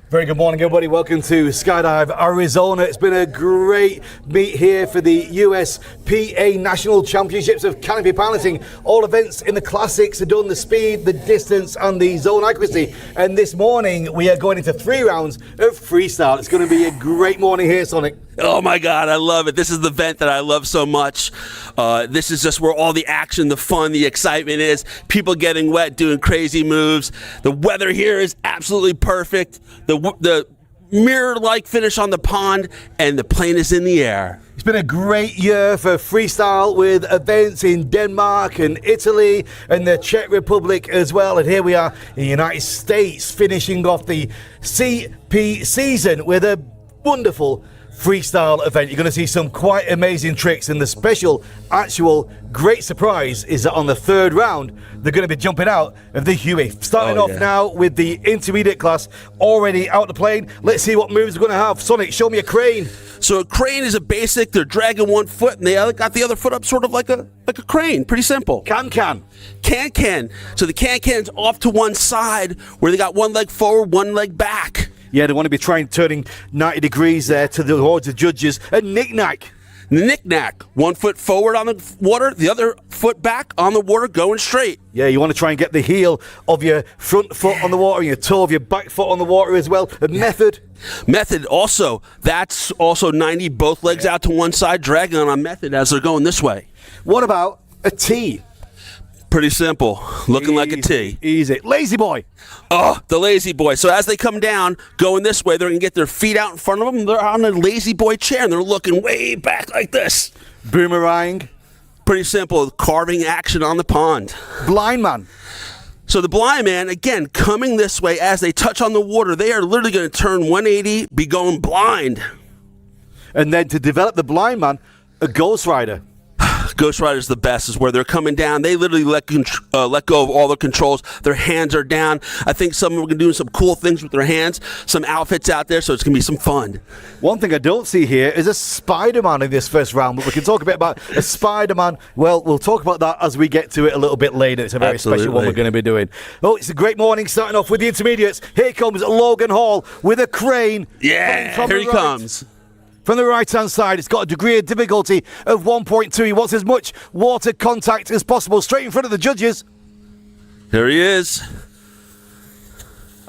Very good morning, everybody. Welcome to Skydive Arizona. It's been a great meet here for the USPA National Championships of Canopy Piloting. All events in the classics are done, the speed, the distance, and the zone accuracy. And this morning, we are going into 3 rounds of freestyle. It's going to be a great morning here, Sonic. Oh my God, I love it. This is the event that I love so much. This is just where all the action, the fun, the excitement is. People getting wet, doing crazy moves. The weather here is absolutely perfect. The mirror-like finish on the pond, and the plane is in the air. It's been a great year for freestyle with events in Denmark and Italy and the Czech Republic as well. And here we are in the United States finishing off the CP season with a wonderful freestyle event. You're going to see some quite amazing tricks, and the special, actual great surprise is that on the 3rd round, they're going to be jumping out of the Huey. Starting off now with the intermediate class already out the plane. Let's see what moves we're going to have. Sonic, show me a crane. So a crane is a basic. They're dragging one foot, and they got the other foot up sort of like a crane. Pretty simple. Can. So the can-can's off to one side where they got one leg forward, one leg back. Yeah, they want to be turning 90 degrees there towards the judges. A knick-knack. Knick-knack. 1 foot forward on the water, the other foot back on the water, going straight. Yeah, you want to try and get the heel of your front foot on the water and your toe of your back foot on the water as well. A method. Method also. That's also 90, both legs out to one side, dragging on a method as they're going this way. What about a T? Pretty simple. Looking like a T. Easy. Lazy boy. Oh, the lazy boy. So as they come down, going this way, they're going to get their feet out in front of them. They're on a lazy boy chair, and they're looking way back like this. Boomerang. Pretty simple. Carving action on the pond. Blind man. So the blind man, again, coming this way as they touch on the water, they are literally going to turn 180, be going blind. And then to develop the blind man, a ghost rider. Ghost Rider's the best, is where they're coming down. They literally let go of all their controls. Their hands are down. I think some of them are doing some cool things with their hands, some outfits out there, so it's going to be some fun. One thing I don't see here is a Spider-Man in this first round, but we can talk a bit about a Spider-Man. Well, we'll talk about that as we get to it a little bit later. It's a very special one we're going to be doing. Oh, it's a great morning, starting off with the intermediates. Here comes Logan Hall with a crane. Yeah, here he comes. From the right-hand side, it's got a degree of difficulty of 1.2. He wants as much water contact as possible, straight in front of the judges. Here he is.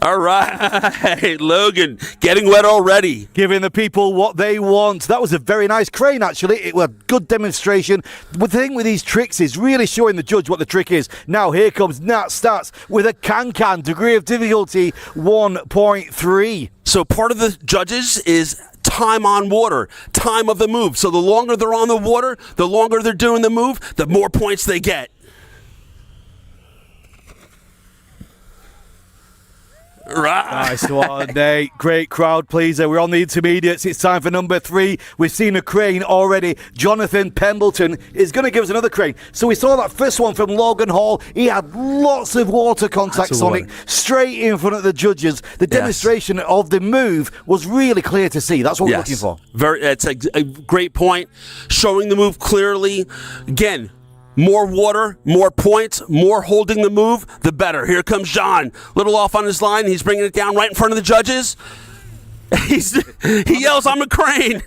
All right, Logan, getting wet already. Giving the people what they want. That was a very nice crane, actually. It was a good demonstration. The thing with these tricks is really showing the judge what the trick is. Now, here comes Nat Stats with a can-can, degree of difficulty 1.3. So part of the judges is time on water, time of the move. So the longer they're on the water, the longer they're doing the move, the more points they get. Right. Nice one, Nate. Great crowd pleaser. We're on the intermediates. It's time for number 3. We've seen a crane already. Jonathan Pembleton is going to give us another crane. So we saw that first one from Logan Hall. He had lots of water contact, Sonic, straight in front of the judges. The demonstration of the move was really clear to see. That's what we're looking for. It's a great point. Showing the move clearly. Again, more water, more points, more holding the move, the better. Here comes John. Little off on his line. He's bringing it down right in front of the judges. He yells, "I'm a crane."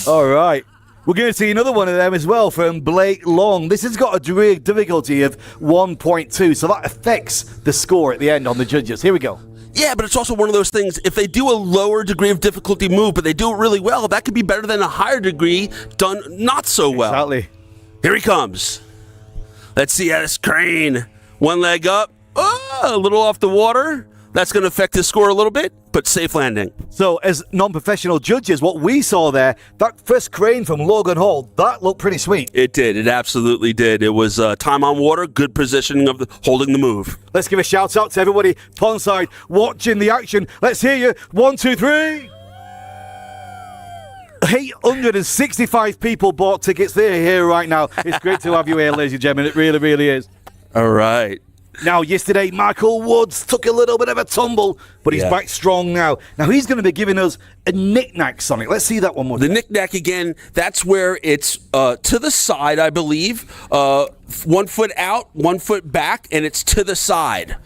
All right. We're going to see another one of them as well from Blake Long. This has got a degree of difficulty of 1.2, so that affects the score at the end on the judges. Here we go. Yeah, but it's also one of those things, if they do a lower degree of difficulty move, but they do it really well, that could be better than a higher degree done not so well. Exactly. Here he comes. Let's see this crane. One leg up. Oh, a little off the water. That's going to affect his score a little bit, but safe landing. So, as non-professional judges, what we saw there, that first crane from Logan Hall, that looked pretty sweet. It did. It absolutely did. It was time on water, good positioning of holding the move. Let's give a shout out to everybody pondside watching the action. Let's hear you. 1, 2, 3. 865 people bought tickets. They're here right now. It's great to have you here, ladies and gentlemen. It really, really is. All right. Now, yesterday, Michael Woods took a little bit of a tumble, but he's back strong now. Now, he's going to be giving us a knick-knack, Sonic. Let's see that one more time. The knick-knack, again, that's where it's to the side, I believe. 1 foot out, 1 foot back, and it's to the side.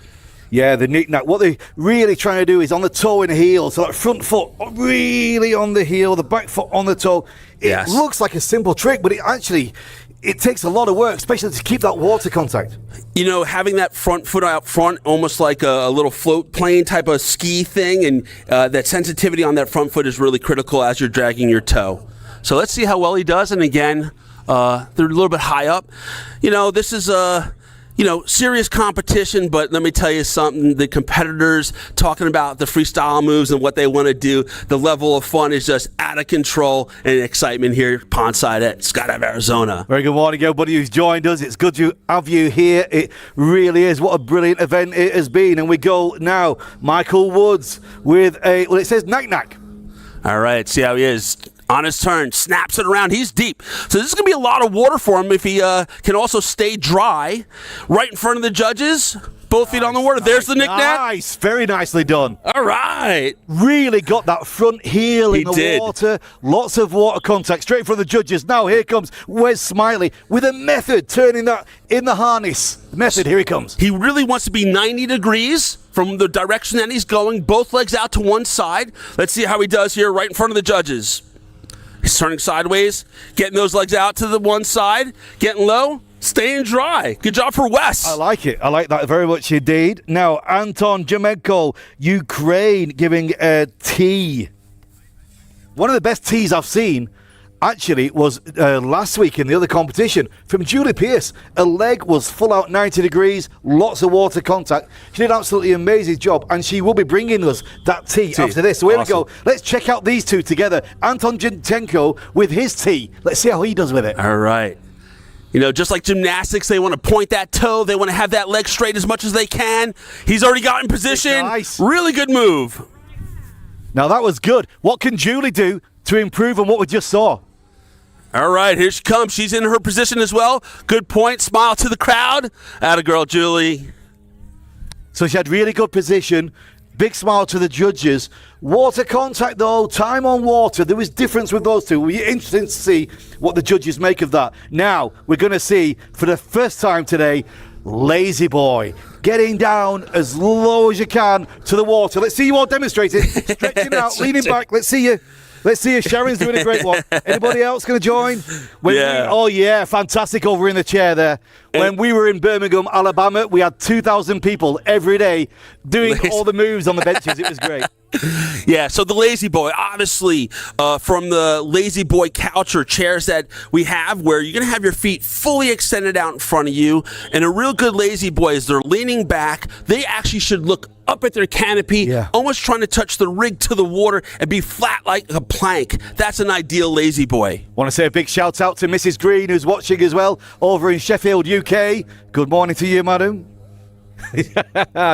Yeah, the knick-knack. What they're really trying to do is on the toe and heel, so that front foot really on the heel, the back foot on the toe. It looks like a simple trick, but it takes a lot of work, especially to keep that water contact. You know, having that front foot out front, almost like a little float plane type of ski thing, and that sensitivity on that front foot is really critical as you're dragging your toe. So let's see how well he does. And again, they're a little bit high up. You know, this is serious competition, but let me tell you something. The competitors talking about the freestyle moves and what they want to do, the level of fun is just out of control and excitement here pondside at Skydiving, Arizona. Very good morning, everybody who's joined us. It's good to have you here. It really is. What a brilliant event it has been. And we go now, Michael Woods with it says knack-knack. All right, see how he is. On his turn, snaps it around. He's deep. So this is going to be a lot of water for him if he can also stay dry. Right in front of the judges. Both feet on the water. There's the knick-knack. Nice. Very nicely done. All right. Really got that front heel in the water. Lots of water contact straight in front of the judges. Now here comes Wes Smiley with a method, turning that in the harness. Method, here he comes. He really wants to be 90 degrees from the direction that he's going. Both legs out to one side. Let's see how he does here right in front of the judges. He's turning sideways, getting those legs out to the one side, getting low, staying dry. Good job for Wes. I like it. I like that very much indeed. Now, Anton Jemenko, Ukraine, giving a T. One of the best T's I've seen, actually, was last week in the other competition from Julie Pierce. A leg was full out 90 degrees, lots of water contact. She did an absolutely amazing job, and she will be bringing us that T after this. So here we go. Let's check out these two together. Anton Jemenko with his T. Let's see how he does with it. All right. You know, just like gymnastics, they want to point that toe. They want to have that leg straight as much as they can. He's already got in position. Nice. Really good move. Now, that was good. What can Julie do to improve on what we just saw? All right, here she comes. She's in her position as well. Good point. Smile to the crowd. Atta girl, Julie. So she had really good position. Big smile to the judges. Water contact, though. Time on water. There was difference with those two. It will be interesting to see what the judges make of that. Now, we're going to see, for the first time today, Lazy Boy getting down as low as you can to the water. Let's see you all demonstrate it. Stretching out, leaning back. Let's see you. Let's see if Sharon's doing a great one. Anybody else going to join? Fantastic over in the chair there. When we were in Birmingham, Alabama, we had 2,000 people every day doing all the moves on the benches. It was great. Yeah, so the Lazy Boy, obviously, from the Lazy Boy couch or chairs that we have, where you're going to have your feet fully extended out in front of you. And a real good Lazy Boy is they're leaning back. They actually should look up at their canopy, almost trying to touch the rig to the water and be flat like a plank. That's an ideal Lazy Boy. Want to say a big shout out to Mrs. Green, who's watching as well over in Sheffield, UK. Good morning to you, madam.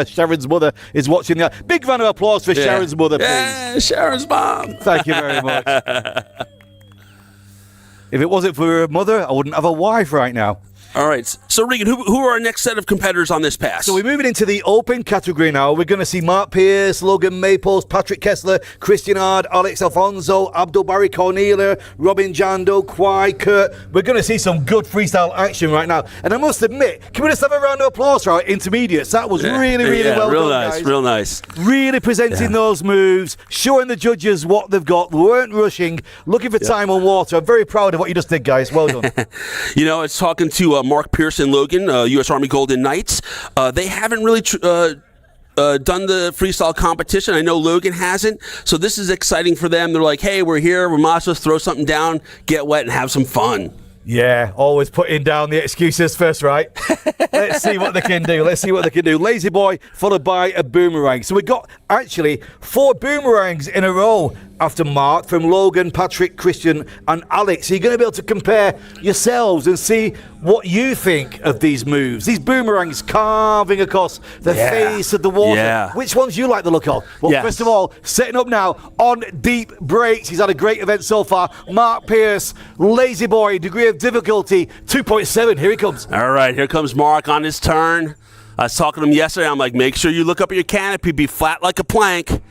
Sharon's mother is watching that. Big round of applause for Sharon's mother, please. Yeah, Sharon's mom. Thank you very much. If it wasn't for her mother, I wouldn't have a wife right now. All right. So, Regan, who are our next set of competitors on this pass? So we're moving into the open category now. We're going to see Mark Pierce, Logan Maples, Patrick Kessler, Christian Ard, Alex Alfonso, Abdul Barry Cornelia, Robin Jando, Kwai, Kurt. We're going to see some good freestyle action right now. And I must admit, can we just have a round of applause for our intermediates? That was really well real done, nice, guys. Real nice. Really presenting those moves, showing the judges what they've got. They weren't rushing, looking for time on water. I'm very proud of what you just did, guys. Well done. You know, it's talking to Mark Pierce and Logan, U.S. Army Golden Knights. They haven't really done the freestyle competition. I know Logan hasn't, so this is exciting for them. They're like, hey, we're here. We might as well throw something down, get wet, and have some fun. Yeah, always putting down the excuses first, right? Let's see what they can do. Lazy Boy followed by a boomerang. So we got actually 4 boomerangs in a row after Mark from Logan, Patrick, Christian, and Alex. So you're going to be able to compare yourselves and see what you think of these moves. These boomerangs carving across the face of the water. Yeah. Which ones you like the look of? Well, first of all, setting up now on deep breaks. He's had a great event so far. Mark Pierce, Lazy Boy, degree of difficulty 2.7. Here he comes. All right, here comes Mark on his turn. I was talking to him yesterday. I'm like, make sure you look up at your canopy, be flat like a plank.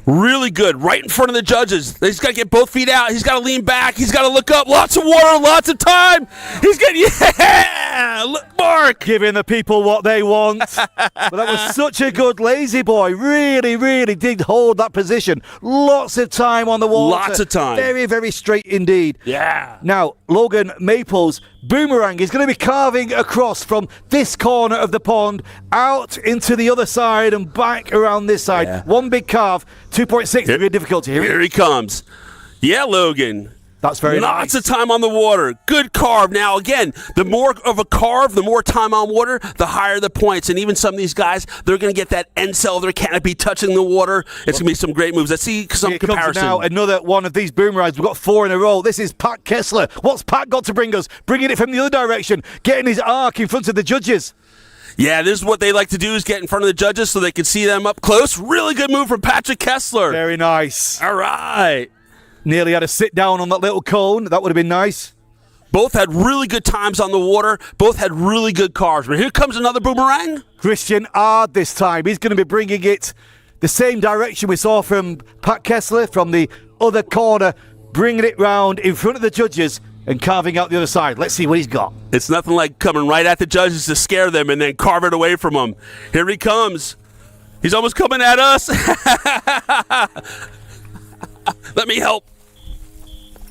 Really good. Right in front of the judges. He's got to get both feet out. He's got to lean back. He's got to look up. Lots of water. Lots of time. He's getting, yeah! Look, Mark. Giving the people what they want. But that was such a good lazy boy. Really, really did hold that position. Lots of time on the water. Lots of time. Very, very straight indeed. Yeah. Now, Logan Maples' boomerang is going to be carving across from this corner of the pond out into the other side and back around this side. Yeah. One big carve, 2.6 degree difficulty. Here he comes. Yeah, Logan. That's very Lots nice. of time on the water. Good carve. Now, again, the more of a carve, the more time on water, the higher the points. And even some of these guys, they're going to get that end cell of their canopy touching the water. It's going to be some great moves. Let's see some Here comparison. comes now another one of these boomerangs. We've got 4 in a row. This is Pat Kessler. What's Pat got to bring us? Bringing it from the other direction, getting his arc in front of the judges. Yeah, this is what they like to do, is get in front of the judges so they can see them up close. Really good move from Patrick Kessler. Very nice. All right. Nearly had to sit down on that little cone. That would have been nice. Both had really good times on the water. Both had really good carves. But here comes another boomerang. Christian Ard this time. He's going to be bringing it the same direction we saw from Pat Kessler from the other corner, bringing it round in front of the judges and carving out the other side. Let's see what he's got. It's nothing like coming right at the judges to scare them and then carve it away from them. Here he comes. He's almost coming at us. Let me help.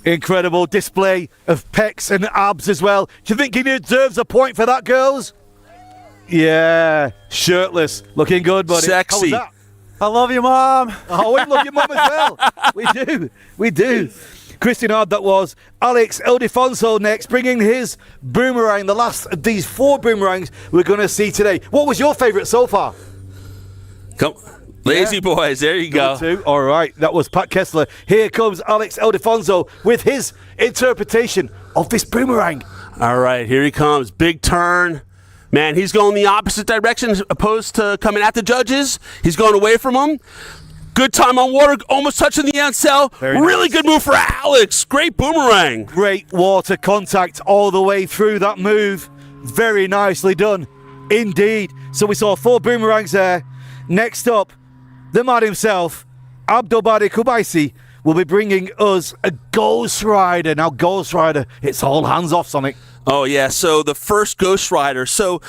Incredible display of pecs and abs as well. Do you think he deserves a point for that, girls? Yeah, shirtless, looking good, buddy. Sexy. How was that? I love you, Mom. Oh, we love your mum as well. We do. Christian Ard, that was. Alex Ildefonso next, bringing his boomerang, the last of these 4 boomerangs we're going to see today. What was your favourite so far? Come. Lazy boys, there you go. Two. All right, that was Pat Kessler. Here comes Alex Ildefonso with his interpretation of this boomerang. All right, here he comes. Big turn. Man, he's going the opposite direction as opposed to coming at the judges. He's going away from them. Good time on water, almost touching the end cell. Really nice. good move for Alex. Great boomerang. Great water contact all the way through that move. Very nicely done indeed. So we saw 4 boomerangs there. Next up, the man himself, Abdulbari Kubaisi, will be bringing us a Ghost Rider. Now, Ghost Rider, it's all hands off, Sonic. Oh, yeah, so the first Ghost Rider. So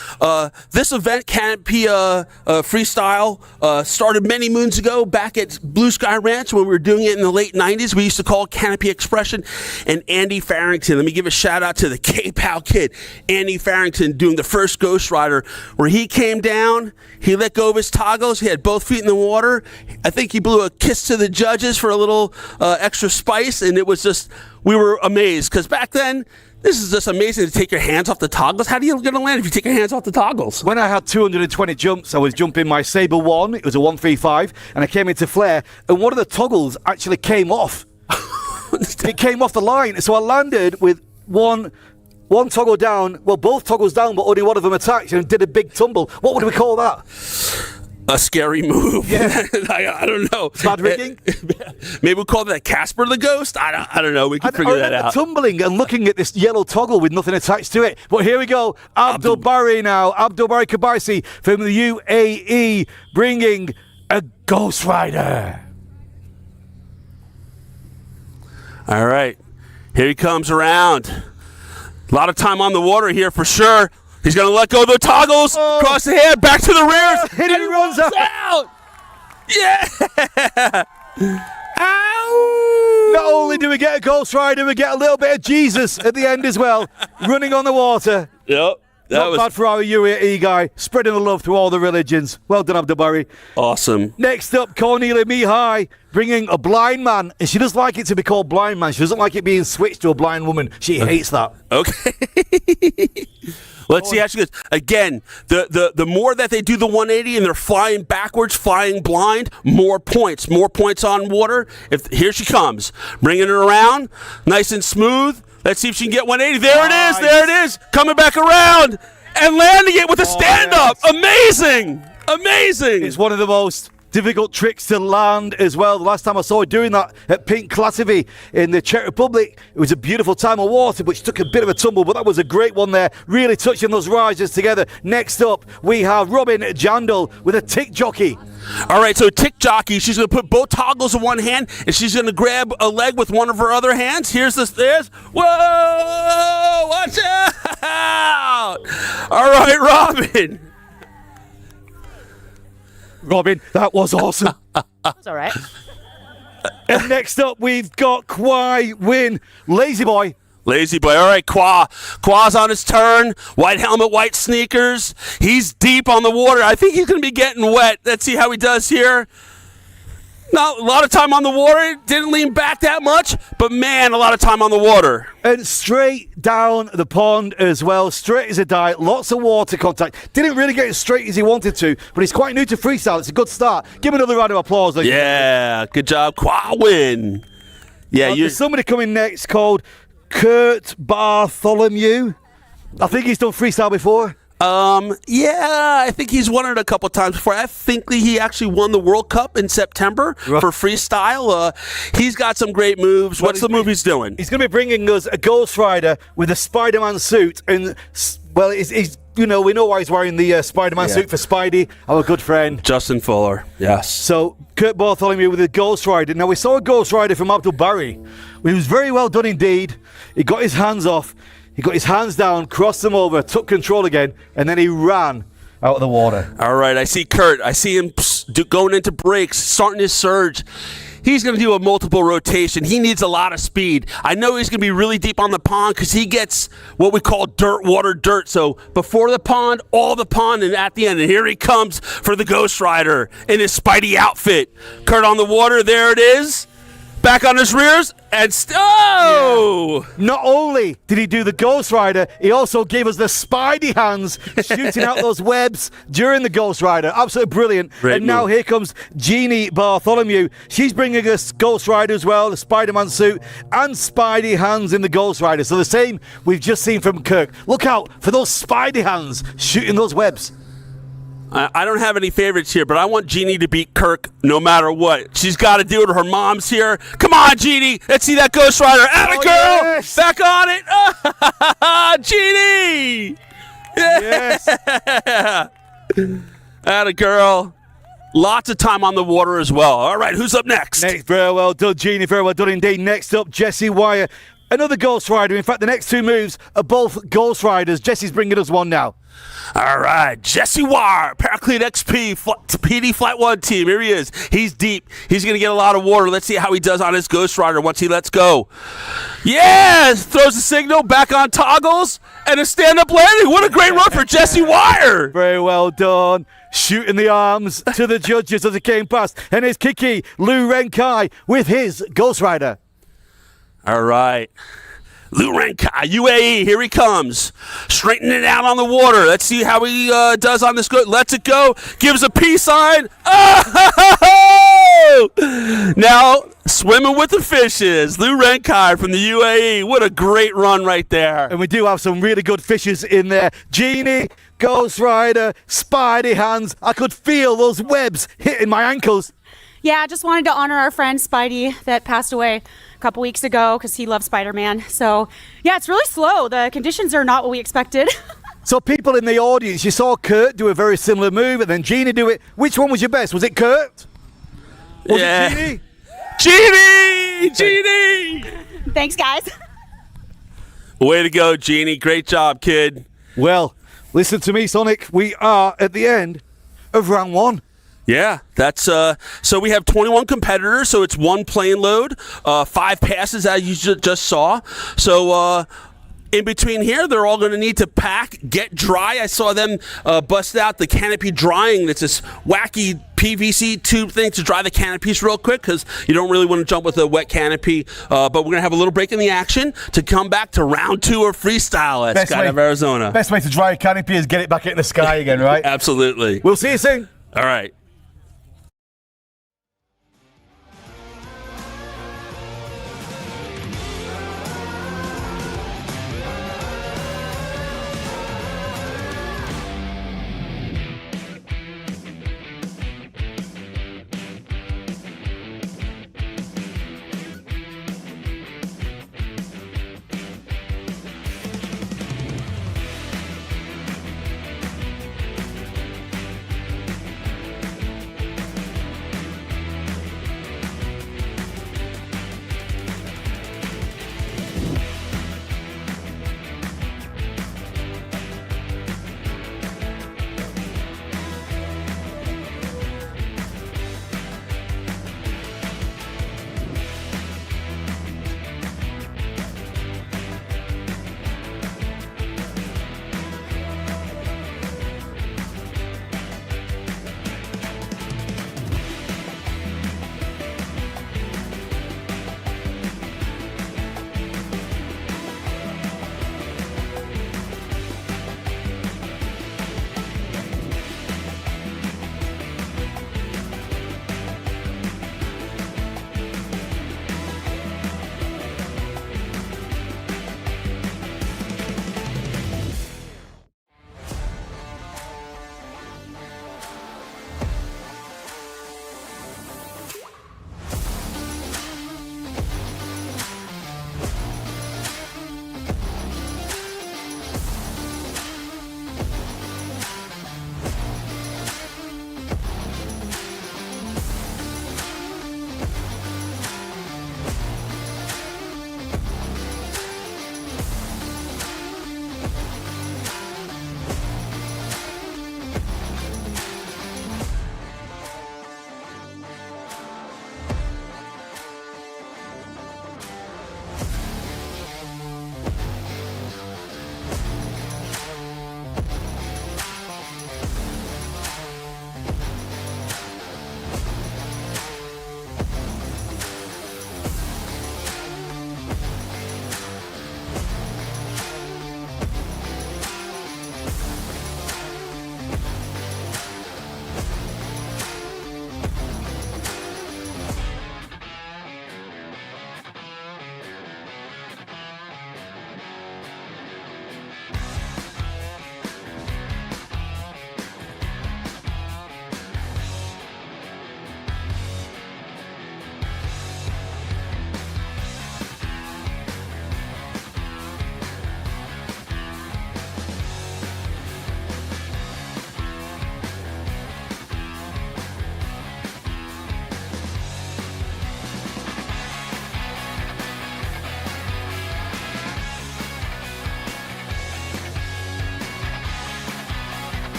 this event, Canopy Freestyle, started many moons ago back at Blue Sky Ranch when we were doing it in the late 90s. We used to call it Canopy Expression. And Andy Farrington, let me give a shout out to the K-Pow kid, Andy Farrington, doing the first Ghost Rider, where he came down, he let go of his toggles, he had both feet in the water. I think he blew a kiss to the judges for a little extra spice, and it was just, we were amazed, because back then, this is just amazing to take your hands off the toggles. How do you get to land if you take your hands off the toggles? When I had 220 jumps, I was jumping my Sabre 1. It was a 135, and I came into flare, and one of the toggles actually came off. It came off the line, so I landed with one toggle down, well, both toggles down, but only one of them attached, and did a big tumble. What would we call that? A scary move. Yeah. I don't know. Bad rigging? Maybe we'll call that Casper the Ghost? I don't know. We can figure that out. Tumbling and looking at this yellow toggle with nothing attached to it. But here we go. Abdul Bari now. Abdul Bari Kubaisi from the UAE bringing a Ghost Rider. All right. Here he comes around. A lot of time on the water here for sure. He's going to let go of the toggles. Cross the head. Back to the rear. And he runs out. Yeah. Ow. Not only do we get a Ghost Rider, we get a little bit of Jesus at the end as well. Running on the water. Yep. Not bad for our UAE guy. Spreading the love through all the religions. Well done, Abdul Bari. Awesome. Next up, Cornelia Mihai bringing a blind man. And she doesn't like it to be called blind man. She doesn't like it being switched to a blind woman. She hates that. Okay. Let's see how she goes. Again, the more that they do the 180 and they're flying backwards, flying blind, more points. More points on water. Here she comes. Bringing it around. Nice and smooth. Let's see if she can get 180. There it is. There it is. Coming back around and landing it with a stand-up. Yes. Amazing. Amazing. It's one of the most difficult tricks to land as well. The last time I saw her doing that at Pink Klatovy in the Czech Republic, it was a beautiful time of water, but she took a bit of a tumble, but that was a great one there, really touching those risers together. Next up, we have Robin Jandal with a tick jockey. All right, so tick jockey, she's going to put both toggles in one hand, and she's going to grab a leg with one of her other hands. Here's the stairs. Whoa! Watch out! All right, Robin. Robin, that was awesome. It's all right. And next up, we've got Kwai Win, Lazy Boy. Lazy boy. All right, Kwa's on his turn. White helmet, white sneakers. He's deep on the water. I think he's going to be getting wet. Let's see how he does here. Not a lot of time on the water. Didn't lean back that much, but man, a lot of time on the water. And straight down the pond as well. Straight as a die. Lots of water contact. Didn't really get as straight as he wanted to, but he's quite new to freestyle. It's a good start. Give him another round of applause. Yeah, good job, Kwawin. Yeah, There's somebody coming next called Kurt Bartholomew. I think he's done freestyle before. Yeah, I think he's won it a couple times before. I think he actually won the World Cup in September for freestyle. He's got some great moves. What's the move he's doing? He's going to be bringing us a Ghost Rider with a Spider-Man suit. And, well, he's we know why he's wearing the Spider-Man suit for Spidey, our good friend. Justin Fuller, yes. So, Kurt Bartholomew with a Ghost Rider. Now, we saw a Ghost Rider from Abdul Barry. It was very well done indeed. He got his hands off. He got his hands down, crossed them over, took control again, and then he ran out of the water. All right, I see Kurt. I see him going into breaks, starting his surge. He's going to do a multiple rotation. He needs a lot of speed. I know he's going to be really deep on the pond because he gets what we call dirt, water, dirt. So before the pond, all the pond, and at the end. And here he comes for the Ghost Rider in his Spidey outfit. Kurt on the water. There it is. Back on his rears, and Not only did he do the Ghost Rider, he also gave us the Spidey hands, shooting out those webs during the Ghost Rider. Absolutely brilliant. Great Now move. here comes Jeannie Bartholomew. She's bringing us Ghost Rider as well, the Spider-Man suit, and Spidey hands in the Ghost Rider. So the same we've just seen from Kirk. Look out for those Spidey hands shooting those webs. I don't have any favorites here, but I want Jeannie to beat Kirk no matter what. She's got to do it. Her mom's here. Come on, Jeannie. Let's see that Ghost Rider. Atta girl. Yes. Back on it. Jeannie. Yes. Atta girl. Lots of time on the water as well. All right, who's up next? Next, very well done, Jeannie. Very well done indeed. Next up, Jesse Wire. Another Ghost Rider. In fact, the next two moves are both Ghost Riders. Jesse's bringing us one now. All right, Jesse Wire, Paraclete XP, PD Flight 1 team. Here he is. He's deep. He's going to get a lot of water. Let's see how he does on his Ghost Rider once he lets go. Yes! Throws a signal, back on toggles, and a stand-up landing. What a great run for Jesse Wire. Very well done. Shooting the arms to the judges as it came past. And here's Kiki Lou Renkai with his Ghost Rider. All right. Lou Renkai, UAE, here he comes. Straightening it out on the water. Let's see how he does on this. Lets it go. Gives a peace sign. Oh! Now, swimming with the fishes. Lou Renkai from the UAE. What a great run right there. And we do have some really good fishes in there. Genie, Ghost Rider, Spidey hands. I could feel those webs hitting my ankles. Yeah, I just wanted to honor our friend Spidey that passed away a couple weeks ago because he loved Spider-Man. So, yeah, it's really slow. The conditions are not what we expected. So people in the audience, you saw Kurt do a very similar move and then Genie do it. Which one was your best? Was it Kurt? Was it Genie? Genie! Thanks, guys. Way to go, Genie. Great job, kid. Well, listen to me, Sonic. We are at the end of round one. Yeah, that's so we have 21 competitors, so it's one plane load, 5 passes as you just saw. So in between here, they're all going to need to pack, get dry. I saw them bust out the canopy drying. It's this wacky PVC tube thing to dry the canopies real quick because you don't really want to jump with a wet canopy. But we're going to have a little break in the action to come back to round 2 of freestyle at Skydiving Arizona. Best way to dry a canopy is get it back in the sky again, right? Absolutely. We'll see you soon. All right.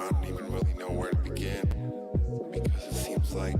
I don't even really know where to begin, because it seems like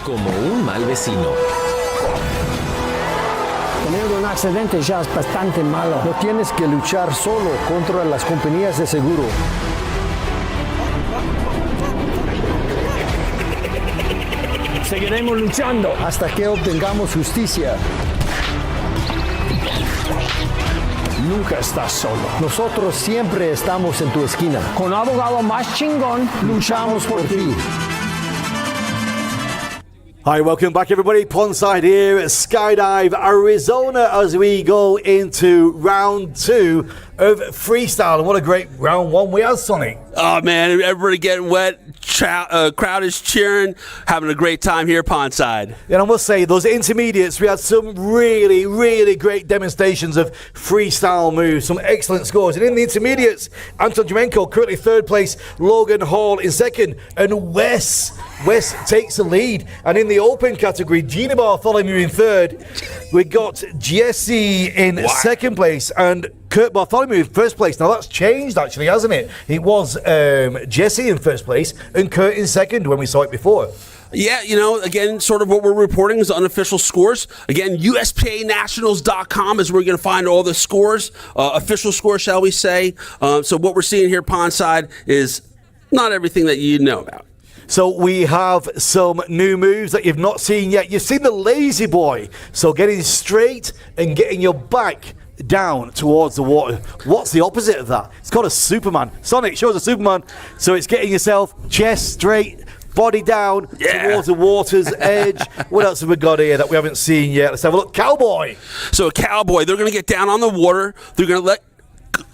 como un mal vecino. Tener un accidente ya es bastante malo. No tienes que luchar solo contra las compañías de seguro. Seguiremos luchando hasta que obtengamos justicia. Nunca estás solo. Nosotros siempre estamos en tu esquina. Con abogado más chingón, luchamos por ti. Hi, welcome back everybody. Pondside here at Skydive Arizona as we go into round 2 of Freestyle. And what a great round 1 we had, Sonic. Oh, man, everybody getting wet. Crowd is cheering, having a great time here, Pondside. And I must say, those intermediates, we had some really, really great demonstrations of freestyle moves, some excellent scores. And in the intermediates, Anton Jumenko currently 3rd place, Logan Hall in 2nd, and Wes takes the lead. And in the open category, Gina Bartholomew in 3rd. We got Jesse in 2nd place and Kurt Bartholomew in 1st place. Now that's changed actually, hasn't it? It was Jesse in 1st place and Kurt in 2nd when we saw it before. Yeah, again, sort of what we're reporting is unofficial scores. Again, USPAnationals.com is where you're going to find all the scores, official scores, shall we say. So what we're seeing here, Pondside, is not everything that you know about. So we have some new moves that you've not seen yet. You've seen the lazy boy. So getting straight and getting your back down towards the water. What's the opposite of that? It's called a Superman. Sonic shows a Superman. So it's getting yourself chest straight, body down towards the water's edge. What else have we got here that we haven't seen yet? Let's have a look. Cowboy. So a cowboy, they're going to get down on the water. They're going to let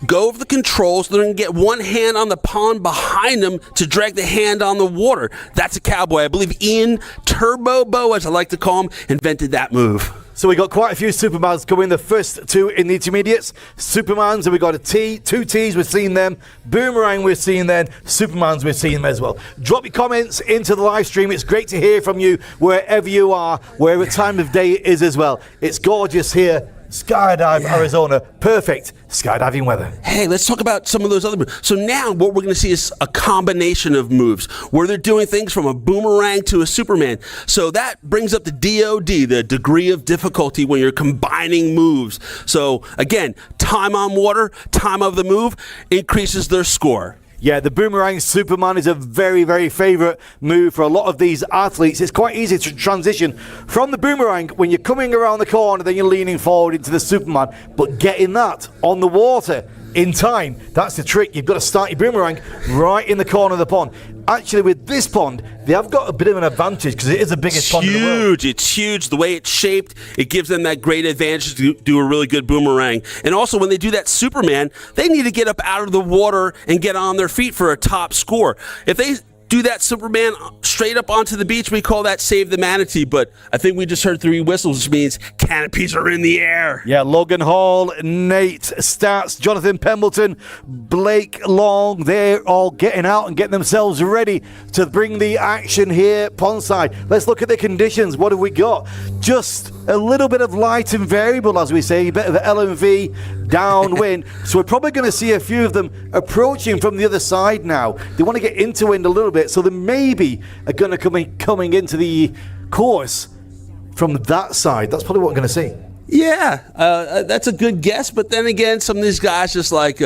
go of the controls. They're going to get one hand on the pond behind them to drag the hand on the water. That's a cowboy. I believe Ian Turbo Bo, as I like to call him, invented that move. So we got quite a few Supermans coming. The first 2 in the intermediates. Supermans, and we got a T, 2 T's, we've seen them. Boomerang, we've seen them. Supermans, we've seen them as well. Drop your comments into the live stream. It's great to hear from you wherever you are, wherever time of day it is as well. It's gorgeous here. Skydive, Arizona. Perfect skydiving weather. Hey, let's talk about some of those other moves. So now what we're going to see is a combination of moves where they're doing things from a boomerang to a Superman. So that brings up the DOD, the degree of difficulty when you're combining moves. So again, time on water, time of the move increases their score. Yeah, the boomerang Superman is a very, very favourite move for a lot of these athletes. It's quite easy to transition from the boomerang when you're coming around the corner, then you're leaning forward into the Superman. But getting that on the water in time, that's the trick. You've got to start your boomerang right in the corner of the pond. Actually, with this pond, they have got a bit of an advantage because it is the biggest pond in the world. It's huge. The way it's shaped, it gives them that great advantage to do a really good boomerang. And also, when they do that Superman, they need to get up out of the water and get on their feet for a top score. If they do that Superman straight up onto the beach, we call that save the manatee. But I think we just heard 3 whistles, which means canopies are in the air. Yeah, Logan Hall, Nate Stats, Jonathan Pembleton, Blake Long, they're all getting out and getting themselves ready to bring the action here pondside. Let's look at the conditions. What have we got? Just a little bit of light and variable, as we say, a bit of LMV downwind. So we're probably going to see a few of them approaching from the other side now. They want to get into wind a little bit, so they maybe are going to coming into the course from that side. That's probably what we're going to see. Yeah, that's a good guess. But then again, some of these guys just like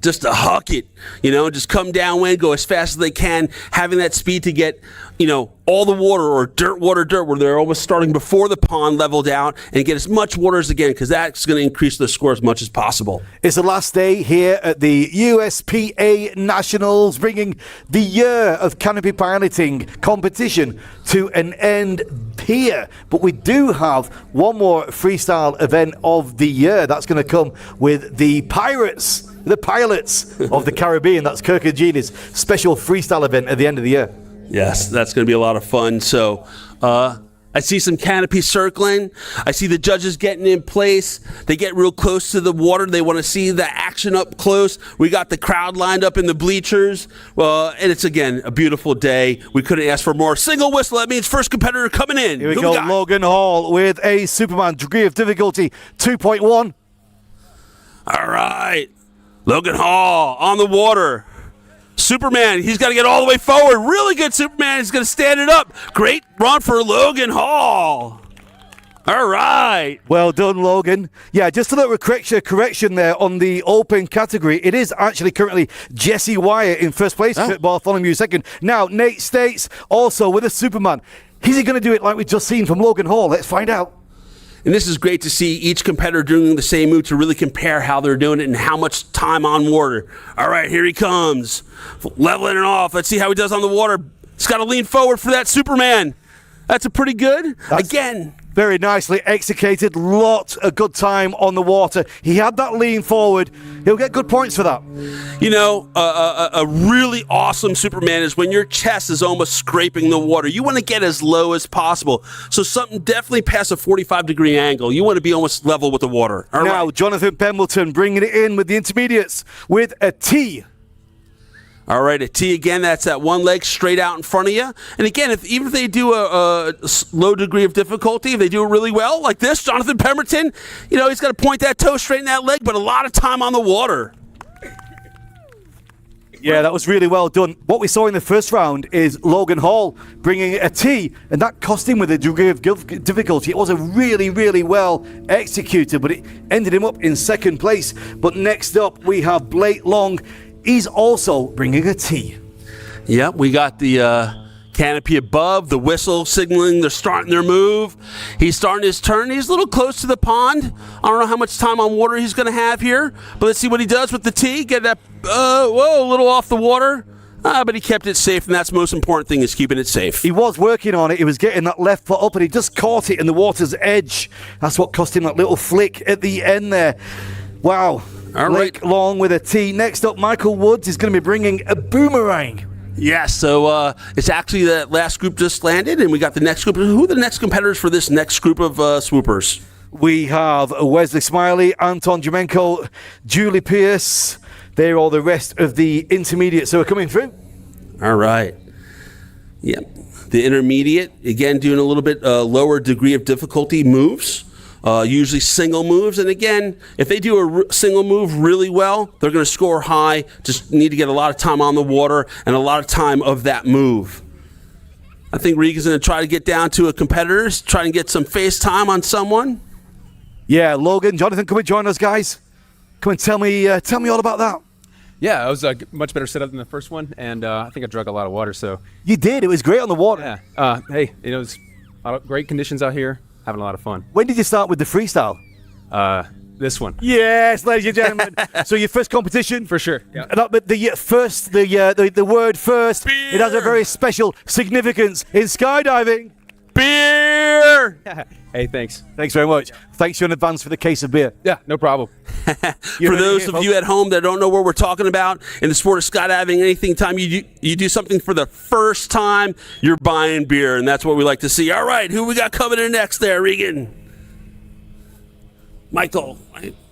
just to huck it, just come downwind, go as fast as they can, having that speed to get, all the water or dirt, where they're almost starting before the pond leveled out and get as much water as again, because that's going to increase the score as much as possible. It's the last day here at the USPA Nationals, bringing the year of canopy piloting competition to an end here. But we do have one more freestyle event of the year. That's going to come with the pilots of the Caribbean. That's Kirk and Jean's special freestyle event at the end of the year. Yes, that's going to be a lot of fun. So I see some canopy circling. I see the judges getting in place. They get real close to the water. They want to see the action up close. We got the crowd lined up in the bleachers. And it's, again, a beautiful day. We couldn't ask for more. Single whistle. That means first competitor coming in. Here we go. Logan Hall with a Superman degree of difficulty 2.1. All right. Logan Hall on the water. Superman, he's got to get all the way forward. Really good, Superman. He's going to stand it up. Great run for Logan Hall. All right. Well done, Logan. Yeah, just a little correction there on the open category. It is actually currently Jesse Wyatt in first place. Football following you second. Now, Nate States also with a Superman. Is he going to do it like we've just seen from Logan Hall? Let's find out. And this is great to see each competitor doing the same move to really compare how they're doing it and how much time on water. All right, here he comes. Leveling it off. Let's see how he does on the water. He's got to lean forward for that Superman. That's a pretty good. Again. Very nicely executed. Lot of good time on the water. He had that lean forward. He'll get good points for that. You know, a really awesome Superman is when your chest is almost scraping the water. You want to get as low as possible. So something definitely past a 45-degree angle. You want to be almost level with the water. All now, right. Jonathan Pembleton bringing it in with the intermediates with a T. All right, a T again, that's that one leg straight out in front of you. And again, even if they do a low degree of difficulty, if they do it really well, like this, Jonathan Pemberton, you know, he's got to point that toe straight in that leg, but a lot of time on the water. Yeah, that was really well done. What we saw in the first round is Logan Hall bringing a T, and that cost him with a degree of difficulty. It was a really, really well executed, but it ended him up in second place. But next up, we have Blake Long. He's also bringing a T. Yep, we got the canopy above, the whistle signaling they're starting their move. He's starting his turn. He's a little close to the pond. I don't know how much time on water he's going to have here, but let's see what he does with the T. Get that, a little off the water. But he kept it safe, and that's the most important thing is keeping it safe. He was working on it. He was getting that left foot up, and he just caught it in the water's edge. That's what cost him that little flick at the end there. Wow. All Blake right. Long with a T. Next up, Michael Woods is going to be bringing a boomerang. Yes, so it's actually that last group just landed, and we got the next group. Who are the next competitors for this next group of swoopers? We have Wesley Smiley, Anton Jumenko, Julie Pierce. They're all the rest of the intermediates who are coming through. All right. Yep. The intermediate, again, doing a little bit lower degree of difficulty moves. Usually single moves, and again, if they do a single move really well, they're going to score high. Just need to get a lot of time on the water and a lot of time of that move. I think Regan's going to try to get down to a competitor, try and get some face time on someone. Yeah, Logan, Jonathan, come and join us, guys. Come and tell me all about that. Yeah, it was a much better setup than the first one, and I think I drank a lot of water. So You did. It was great on the water. yeah, hey, it was a lot of great conditions out here. Having a lot of fun. When did you start with the freestyle? This one. Yes, ladies and gentlemen. So your first competition? For sure. Yeah. But the word first, it has a very special significance in skydiving. Beer! Hey, thanks. Thanks very much. Thanks you in advance for the case of beer. Yeah, no problem. For those of you at home that don't know what we're talking about, in the sport of skydiving, anything time you do something for the first time, you're buying beer, and that's what we like to see. All right, who we got coming in next there, Regan? Michael.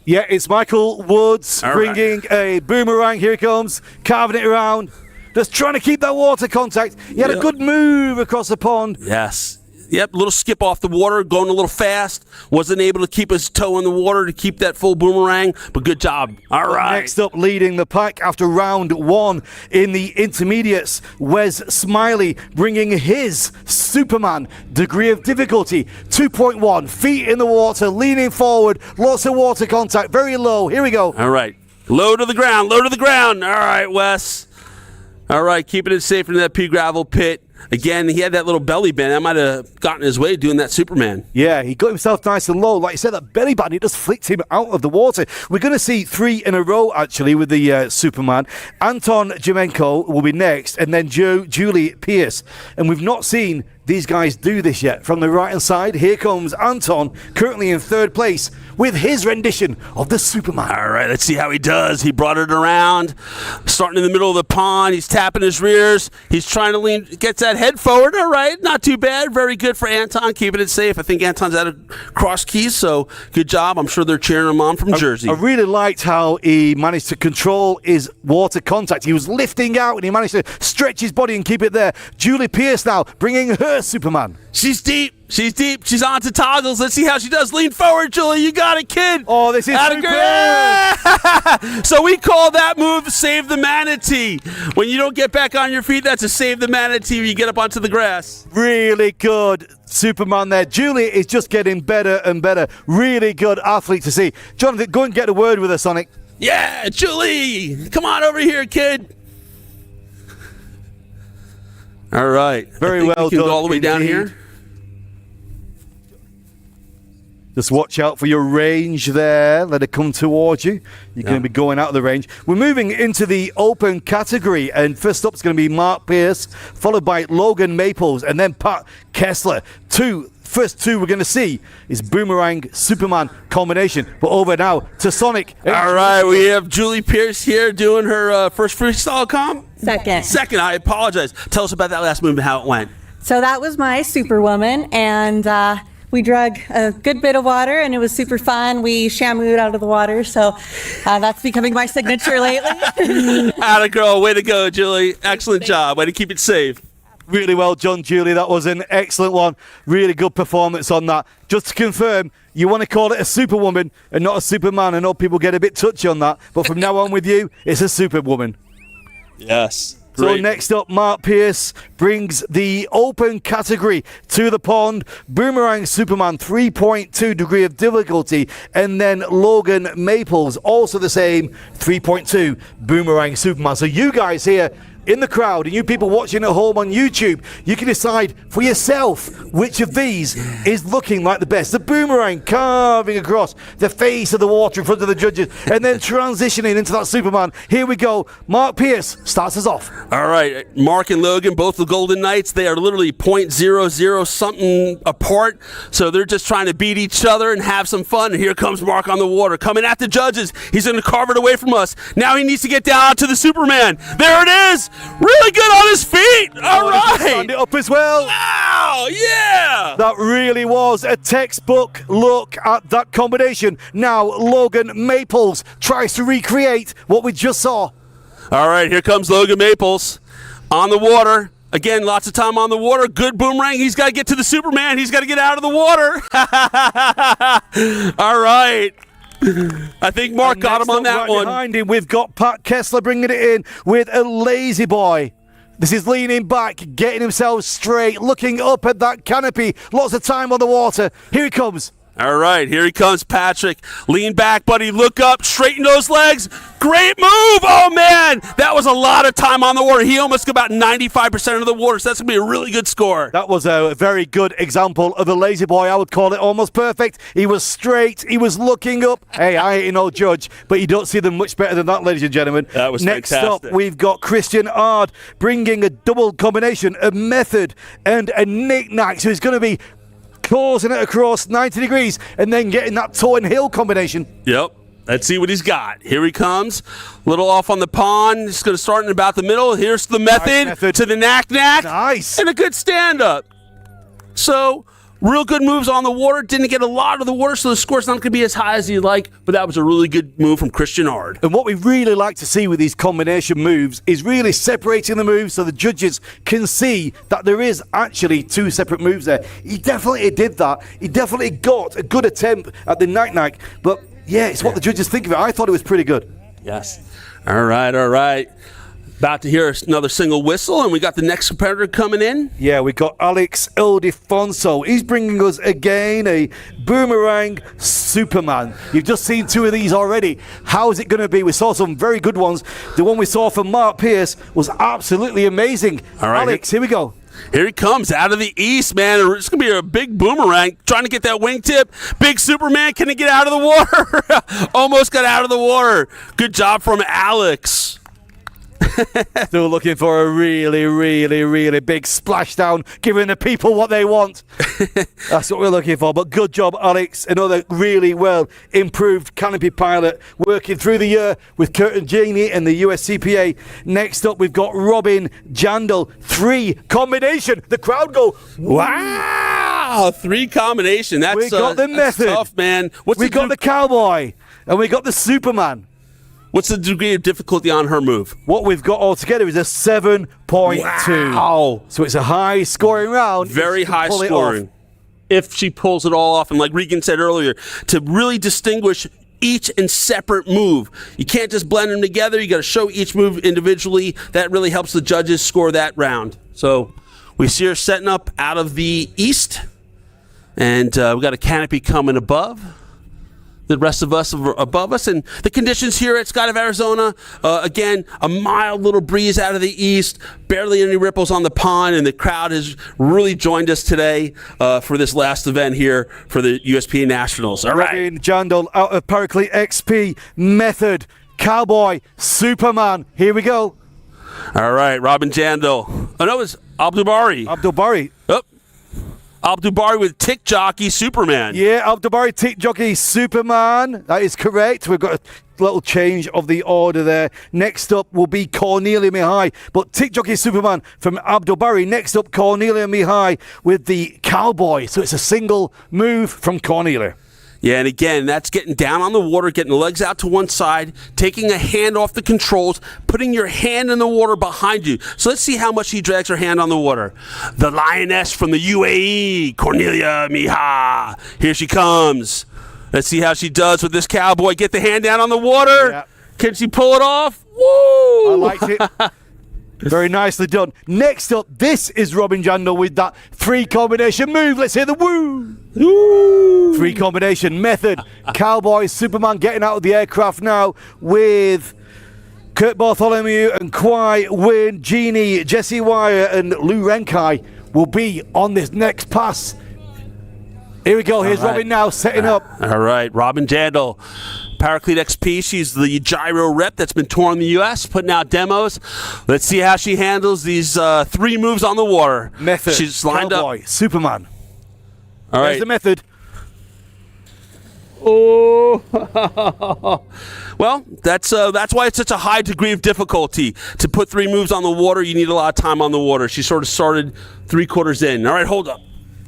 Yeah, it's Michael Woods All bringing a boomerang. Here he comes, carving it around. Just trying to keep that water contact. He had a good move across the pond. Yes. Yep, a little skip off the water, going a little fast. Wasn't able to keep his toe in the water to keep that full boomerang, but good job. All right. Next up, leading the pack after round one in the intermediates, Wes Smiley bringing his Superman degree of difficulty, 2.1, feet in the water, leaning forward, lots of water contact, very low. Here we go. All right. Low to the ground, low to the ground. All right, Wes. All right, keeping it safe in that pea gravel pit. Again, he had that little belly band. That might have gotten his way doing that Superman. Yeah, he got himself nice and low. Like you said, that belly band, it just flicked him out of the water. We're going to see 3 in a row, actually, with the Superman. Anton Jumenko will be next, and then Julie Pierce. And we've not seen these guys do this yet. From the right-hand side, here comes Anton, currently in third place, with his rendition of the Superman. All right, let's see how he does. He brought it around, starting in the middle of the pond. He's tapping his rears. He's trying to lean, gets that head forward. All right, not too bad. Very good for Anton, keeping it safe. I think Anton's out of cross keys, so good job. I'm sure they're cheering him on from Jersey. I really liked how he managed to control his water contact. He was lifting out, and he managed to stretch his body and keep it there. Julie Pierce now bringing her Superman. She's deep. She's deep. She's on to toggles. Let's see how she does. Lean forward, Julie. You got it, kid. Oh, this is Atta girl. So we call that move save the manatee. When you don't get back on your feet, that's a save the manatee when you get up onto the grass. Really good Superman there. Julie is just getting better and better. Really good athlete to see. Jonathan, go and get a word with her, Sonic. Yeah, Julie. Come on over here, kid. All right. Very well we can done. Go all the way down indeed. here. Just watch out for your range there. Let it come towards you. You're going to be going out of the range. We're moving into the open category, and first up is going to be Mark Pierce, followed by Logan Maples, and then Pat Kessler. First two we're going to see is Boomerang Superman combination. But over now to Sonic. All right, we have Julie Pierce here doing her first freestyle comp. Second. I apologize. Tell us about that last move and how it went. So that was my Superwoman, and we drug a good bit of water, and it was super fun. We shampooed out of the water, so that's becoming my signature lately. Atta girl, way to go, Julie. Excellent job. Way to keep it safe. Really well done, Julie. That was an excellent one. Really good performance on that. Just to confirm, you want to call it a Superwoman and not a Superman. I know people get a bit touchy on that, but from now on with you, it's a Superwoman. Yes. So Great. next up, Mark Pierce brings the open category to the pond. Boomerang Superman, 3.2 degree of difficulty. And then Logan Maples, also the same, 3.2 Boomerang Superman. So you guys here in the crowd and you people watching at home on YouTube, you can decide for yourself which of these is looking like the best. The boomerang carving across the face of the water in front of the judges and then transitioning into that Superman. Here we go. Mark Pierce starts us off. All right, Mark and Logan, both the Golden Knights, they are literally 0.00 something apart, so they're just trying to beat each other and have some fun. And here comes Mark on the water, coming at the judges. He's going to carve it away from us. Now he needs to get down to the Superman. There it is. Really good on his feet. All right. Stand it up as well. Wow, yeah. That really was a textbook look at that combination. Now Logan Maples tries to recreate what we just saw. All right, here comes Logan Maples on the water. Again, lots of time on the water. Good boomerang. He's got to get to the Superman. He's got to get out of the water. All right. I think Mark got him on that one. Behind him, we've got Pat Kessler bringing it in with a lazy boy. This is leaning back, getting himself straight, looking up at that canopy. Lots of time on the water. Here he comes. All right, here he comes, Patrick. Lean back, buddy. Look up. Straighten those legs. Great move. Oh, man. That was a lot of time on the water. He almost got about 95% of the water, so that's going to be a really good score. That was a very good example of a lazy boy. I would call it almost perfect. He was straight. He was looking up. Hey, I ain't no judge, but you don't see them much better than that, ladies and gentlemen. That was Next fantastic. up, we've got Christian Ard bringing a double combination of method and a knick-knack. So he's going to be causing it across 90 degrees and then getting that toe and heel combination. Yep. Let's see what he's got. Here he comes. A little off on the pond. He's going to start in about the middle. Here's the method. To the knack-knack. Nice. And a good stand-up. So, real good moves on the water. Didn't get a lot of the water, so the score's not going to be as high as you'd like, but that was a really good move from Christian Ard. And what we really like to see with these combination moves is really separating the moves so the judges can see that there is actually two separate moves there. He definitely did that. He definitely got a good attempt at the knack-knack, but yeah, it's what the judges think of it. I thought it was pretty good. Yes. All right. About to hear another single whistle, and we got the next competitor coming in. Yeah, we got Alex Ildefonso. He's bringing us again a Boomerang Superman. You've just seen two of these already. How is it going to be? We saw some very good ones. The one we saw from Mark Pierce was absolutely amazing. All right, Alex, here we go. Here he comes out of the east, man. It's going to be a big boomerang trying to get that wingtip. Big Superman, can he get out of the water? Almost got out of the water. Good job from Alex. Still looking for a really, really, really big splashdown, giving the people what they want. That's what we're looking for. But good job, Alex. Another really well improved canopy pilot working through the year with Curtin Janey and the USCPA. Next up, we've got Robin Jandal. 3 combination. The crowd go, wow! 3 combination. That's we got the that's method. tough, man. We got the cowboy, and we got the Superman. What's the degree of difficulty on her move? What we've got altogether is a 7.2. Wow. So it's a high scoring round. Very high scoring. if she pulls it all off. And like Regan said earlier, to really distinguish each and separate move. You can't just blend them together. You got to show each move individually. That really helps the judges score that round. So we see her setting up out of the east, and we got a canopy coming above. The rest of us are above us, and the conditions here at Skydiving Arizona, again, a mild little breeze out of the east, barely any ripples on the pond, and the crowd has really joined us today for this last event here for the USPA Nationals. All right. Robin Jandal out of Paraclete XP, Method, Cowboy, Superman. Here we go. All right, Robin Jandal. Oh, no, it's Abdulbari. Abdulbari. Oh. Abdulbari with Tick Jockey Superman. Yeah, Abdulbari, Tick Jockey, Superman. That is correct. We've got a little change of the order there. Next up will be Cornelia Mihai, but Tick Jockey Superman from Abdulbari. Next up, Cornelia Mihai with the Cowboy. So it's a single move from Cornelia. Yeah, and again, that's getting down on the water, getting the legs out to one side, taking a hand off the controls, putting your hand in the water behind you. So let's see how much she drags her hand on the water. The lioness from the UAE, Cornelia Mihai. Here she comes. Let's see how she does with this Cowboy. Get the hand down on the water. Yeah. Can she pull it off? Woo! I liked it. Very nicely done. Next up, this is Robin Jandal with that 3 combination move. Let's hear the woo. Woo! 3 combination method. Cowboy, Superman getting out of the aircraft now with Kurt Bartholomew and Kwai Win, Jeannie, Jesse Wire, and Lou Renkai will be on this next pass. Here we go. Here's Robin now setting up. All right, Robin Jandal. Paraclete XP, she's the gyro rep that's been touring the U.S., putting out demos. Let's see how she handles these 3 moves on the water. Method, She's lined Cowboy, up. Superman. All There's right. the method. Oh, well, that's why it's such a high degree of difficulty. To put 3 moves on the water, you need a lot of time on the water. She sort of started 3/4 in. All right, hold up.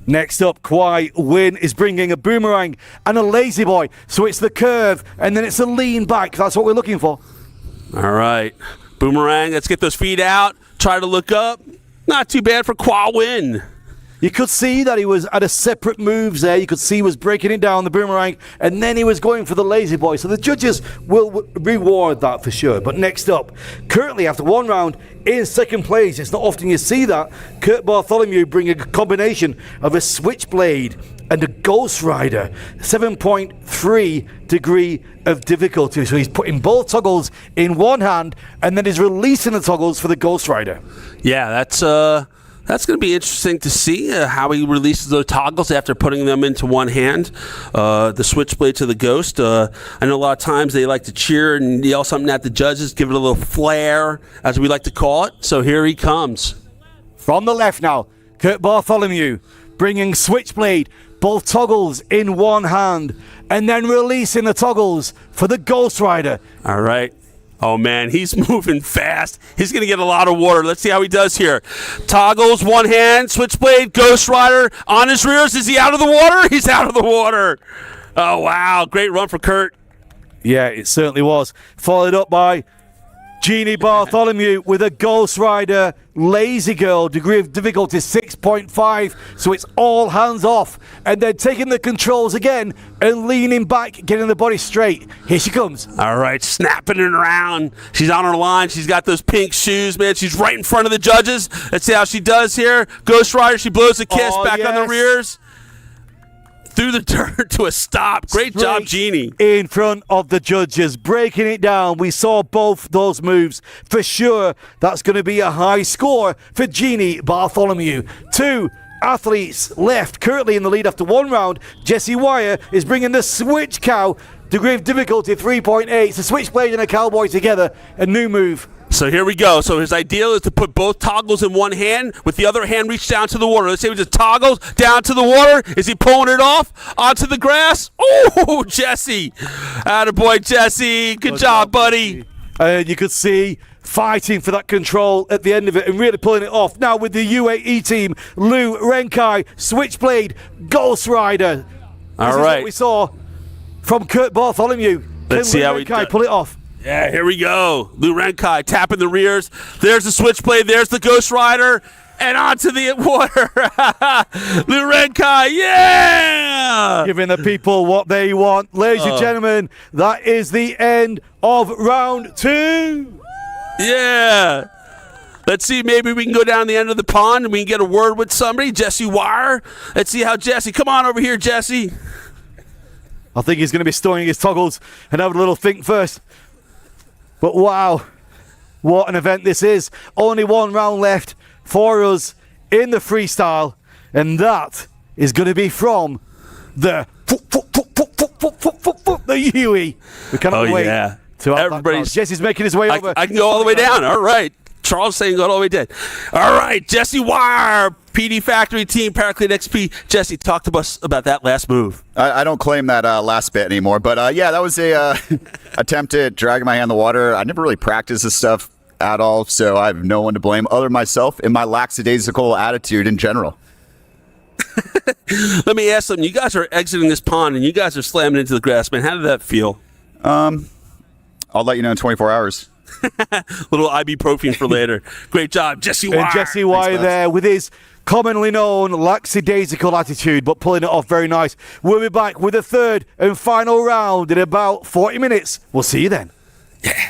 Next up, Kwai Win is bringing a boomerang and a lazy boy. So it's the curve, and then it's a lean back. That's what we're looking for. All right, boomerang. Let's get those feet out. Try to look up. Not too bad for Kwa Win. You could see that he was at a separate moves there. You could see he was breaking it down, the boomerang, and then he was going for the lazy boy. So the judges will reward that for sure. But next up, currently after 1 round, in second place, it's not often you see that, Kurt Bartholomew bring a combination of a switchblade and a Ghost Rider, 7.3 degree of difficulty. So he's putting both toggles in one hand, and then he's releasing the toggles for the Ghost Rider. Yeah, that's going to be interesting to see how he releases those toggles after putting them into one hand. The switchblade to the Ghost. I know a lot of times they like to cheer and yell something at the judges, give it a little flair, as we like to call it. So here he comes. From the left now, Kurt Bartholomew bringing switchblade, both toggles in one hand, and then releasing the toggles for the Ghost Rider. All right. Oh, man, he's moving fast. He's going to get a lot of water. Let's see how he does here. Toggles, one hand, switchblade, Ghost Rider on his rears. Is he out of the water? He's out of the water. Oh, wow. Great run for Kurt. Yeah, it certainly was. Followed up by Jeannie Bartholomew with a Ghost Rider Lazy Girl, degree of difficulty 6.5, so it's all hands off, and then taking the controls again and leaning back, getting the body straight. Here she comes. All right, snapping it around. She's on her line. She's got those pink shoes, man. She's right in front of the judges. Let's see how she does here. Ghost Rider, she blows a kiss back on the rears. Through the dirt to a stop. Great job, Jeannie. In front of the judges, breaking it down. We saw both those moves. For sure, that's going to be a high score for Jeannie Bartholomew. 2 athletes left, currently in the lead after 1 round. Jesse Wire is bringing the switch cow, degree of difficulty 3.8. It's a switchblade and a cowboy together. A new move. So here we go. So his ideal is to put both toggles in one hand, with the other hand reach down to the water. Let's say we just toggles down to the water. Is he pulling it off onto the grass? Oh, Jesse. Attaboy, Jesse. Good job, buddy. And you could see fighting for that control at the end of it and really pulling it off. Now with the UAE team, Lou Renkai, switchblade, Ghost Rider. This is what we saw from Kurt Bartholomew. Let's see how he Renkai pull it off. Yeah, here we go. Lou Renkai tapping the rears. There's the switchblade. There's the Ghost Rider. and onto the water. Lou Red Kai, yeah! Giving the people what they want. Ladies and gentlemen, that is the end of round 2. Yeah. Let's see, maybe we can go down the end of the pond and we can get a word with somebody. Jesse Wire. Let's see how Jesse, come on over here, Jesse. I think he's going to be stowing his toggles and having a little think first. But wow, what an event this is. Only one round left for us in the freestyle, and that is going to be from the Huey. We cannot wait to have that crowd. Jesse's making his way over. I can go all the way down. All right. Charles saying go all the way down. All right, Jesse Wire, PD Factory Team, Paraclete XP. Jesse, talk to us about that last move. I don't claim that last bit anymore, but yeah, that was a attempt at dragging my hand in the water. I never really practiced this stuff at all, so I have no one to blame other than myself and my lackadaisical attitude in general. Let me ask something. You guys are exiting this pond and you guys are slamming into the grass, man. How did that feel? I'll let you know in 24 hours. Little ibuprofen for later. Great job, Jesse Wire. And Jesse Wire there with his commonly known lackadaisical attitude, but pulling it off very nice. We'll be back with the third and final round in about 40 minutes. We'll see you then. Yeah.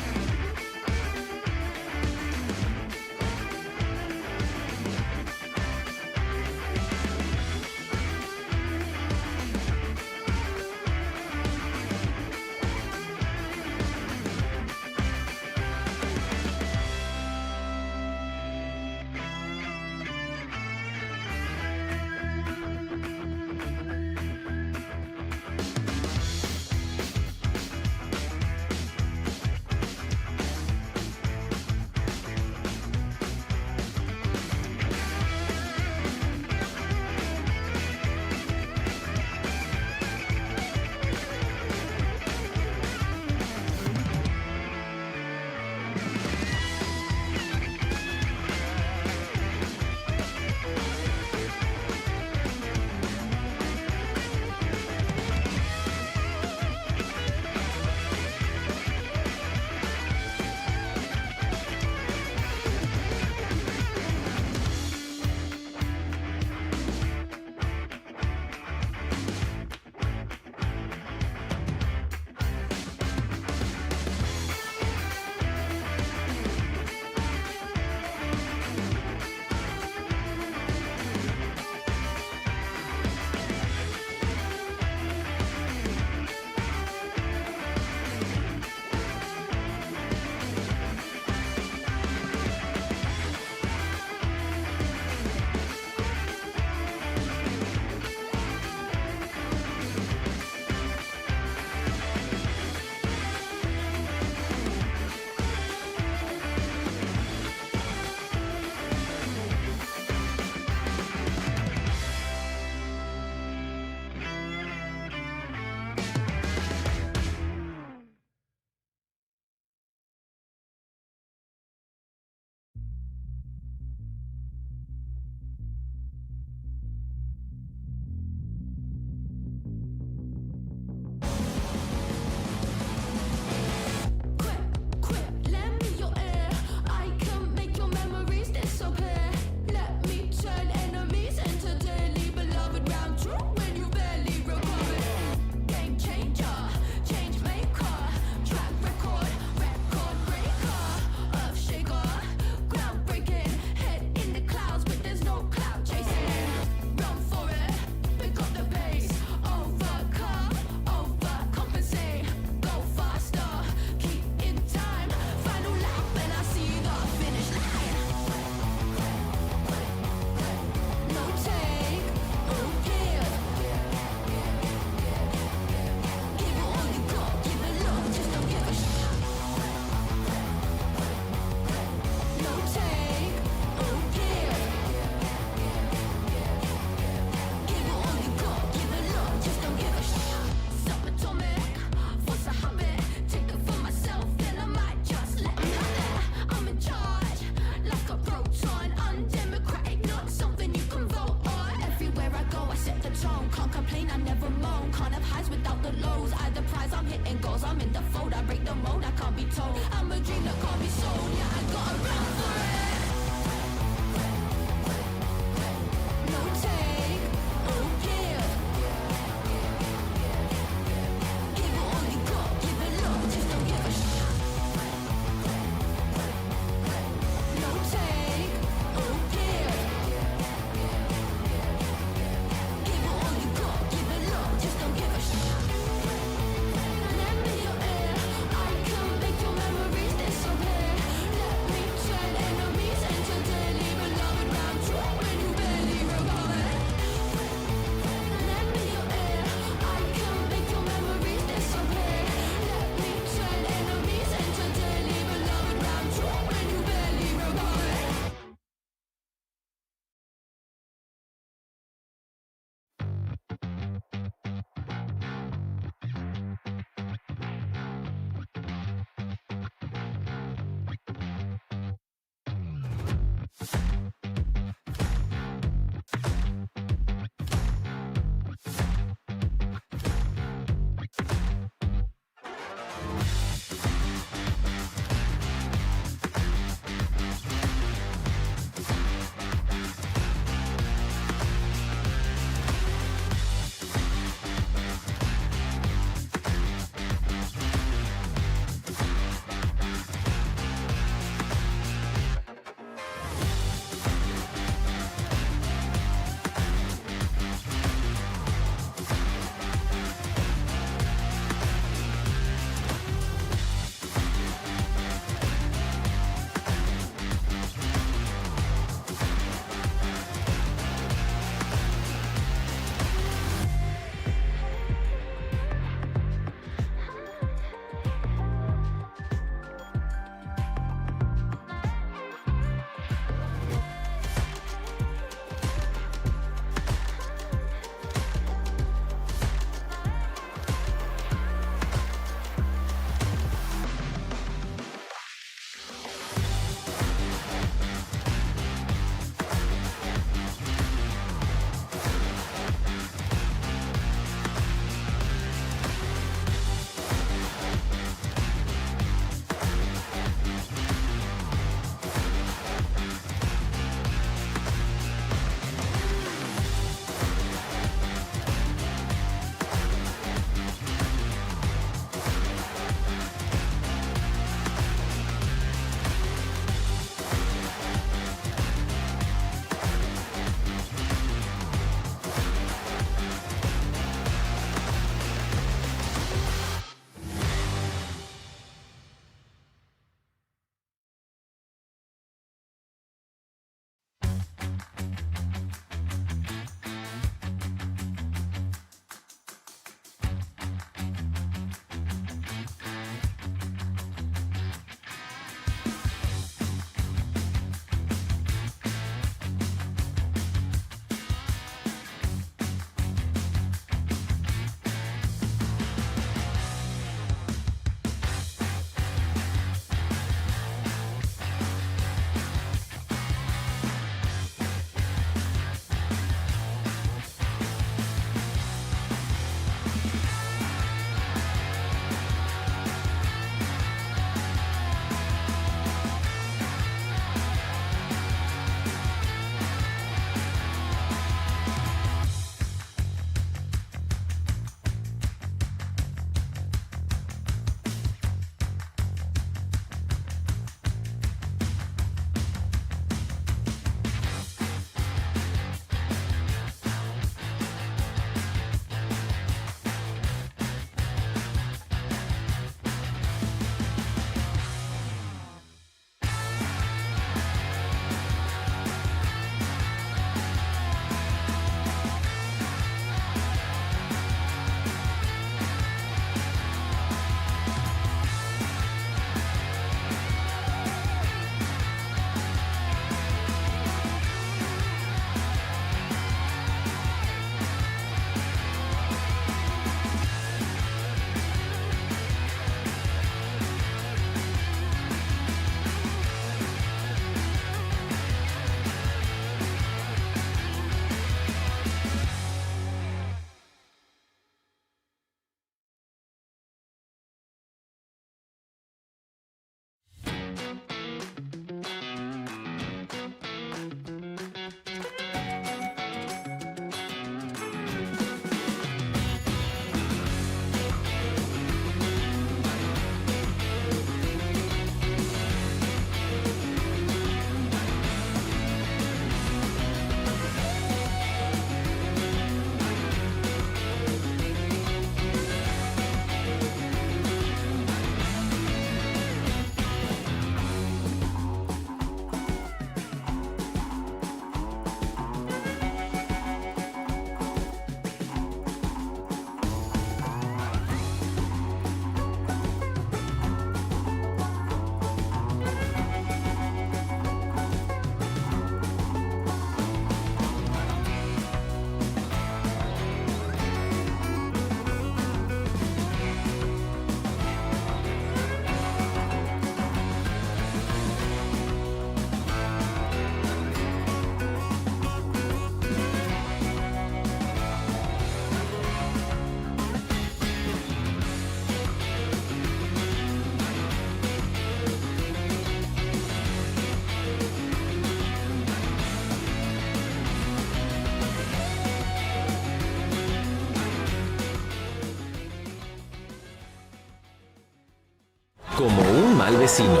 como un mal vecino.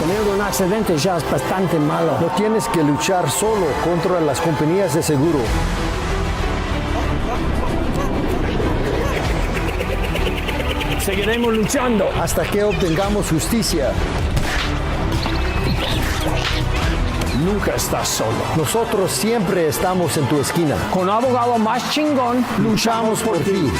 Tener un accidente ya es bastante malo. No tienes que luchar solo contra las compañías de seguro. Seguiremos luchando hasta que obtengamos justicia. Nunca estás solo. Nosotros siempre estamos en tu esquina. Con abogado más chingón, luchamos por ti.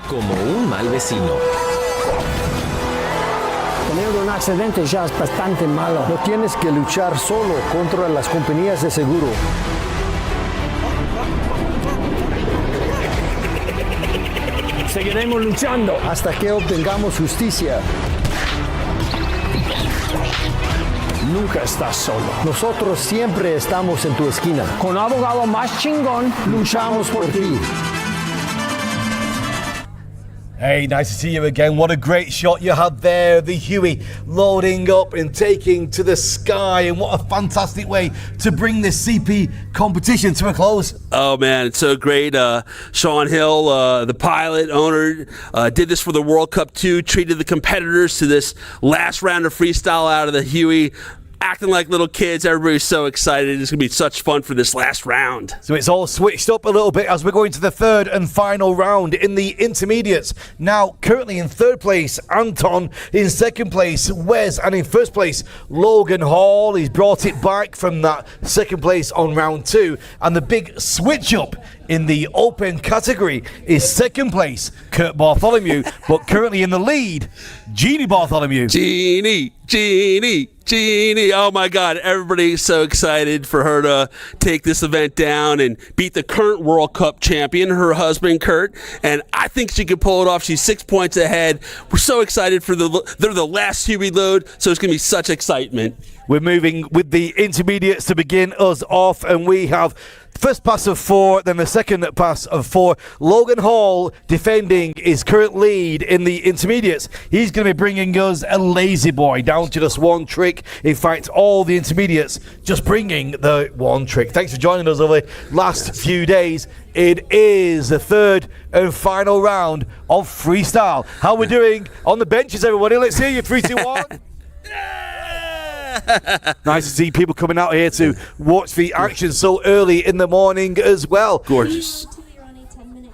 como un mal vecino. Tener un accidente ya es bastante malo. No tienes que luchar solo contra las compañías de seguro. Seguiremos luchando hasta que obtengamos justicia. Nunca estás solo. Nosotros siempre estamos en tu esquina. Con abogado más chingón, luchamos por ti. Hey, nice to see you again. What a great shot you had there. The Huey loading up and taking to the sky. And what a fantastic way to bring this CP competition to a close. Oh, man, it's so great. Sean Hill, the pilot, owner, did this for the World Cup too, treated the competitors to this last round of freestyle out of the Huey. Acting like little kids. Everybody's so excited. It's going to be such fun for this last round. So it's all switched up a little bit as we're going to the third and final round in the intermediates. Now, currently in third place, Anton. In second place, Wes. And in first place, Logan Hall. He's brought it back from that second place on round 2. And the big switch up in the open category is second place, Kurt Bartholomew. But currently in the lead, Jeannie Bartholomew. Jeannie. Oh my God, everybody's so excited for her to take this event down and beat the current World Cup champion, her husband Kurt, and I think she could pull it off. She's 6 points ahead. We're so excited for they're the last Huey load, so it's going to be such excitement. We're moving with the intermediates to begin us off, and we have first pass of 4, then the second pass of 4. Logan Hall defending his current lead in the intermediates. He's going to be bringing us a lazy boy down to just one trick. In fact, all the intermediates just bringing the one trick. Thanks for joining us over the last few days. It is the third and final round of freestyle. How we doing on the benches, everybody? Let's hear you. 3, 2, 1. Nice to see people coming out here to watch the action so early in the morning as well. Gorgeous.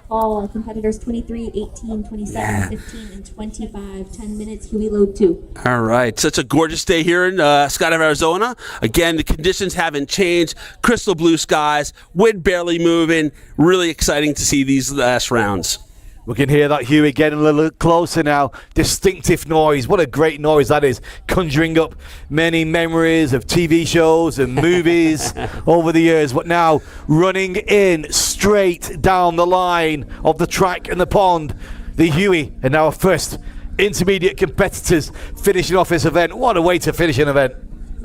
All competitors 23, 18, 27, 15, and 25. 10 minutes, Huey load 2. All right. Such a gorgeous day here in Skydiving, Arizona. Again, the conditions haven't changed. Crystal blue skies, wind barely moving. Really exciting to see these last rounds. We can hear that Huey getting a little closer now. Distinctive noise. What a great noise that is. Conjuring up many memories of TV shows and movies over the years. But now running in straight down the line of the track and the pond. The Huey and now our first intermediate competitors finishing off this event. What a way to finish an event.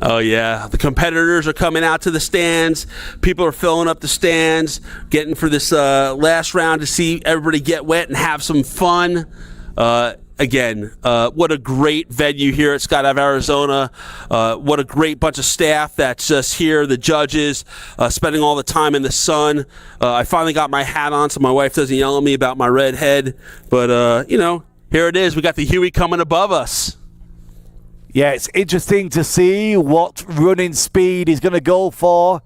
Oh, yeah. The competitors are coming out to the stands. People are filling up the stands, getting for this last round to see everybody get wet and have some fun. Again, what a great venue here at Skydiving, Arizona. What a great bunch of staff that's just here, the judges, spending all the time in the sun. I finally got my hat on so my wife doesn't yell at me about my red head. But, here it is. We got the Huey coming above us. Yeah, it's interesting to see what running speed he's going to go for,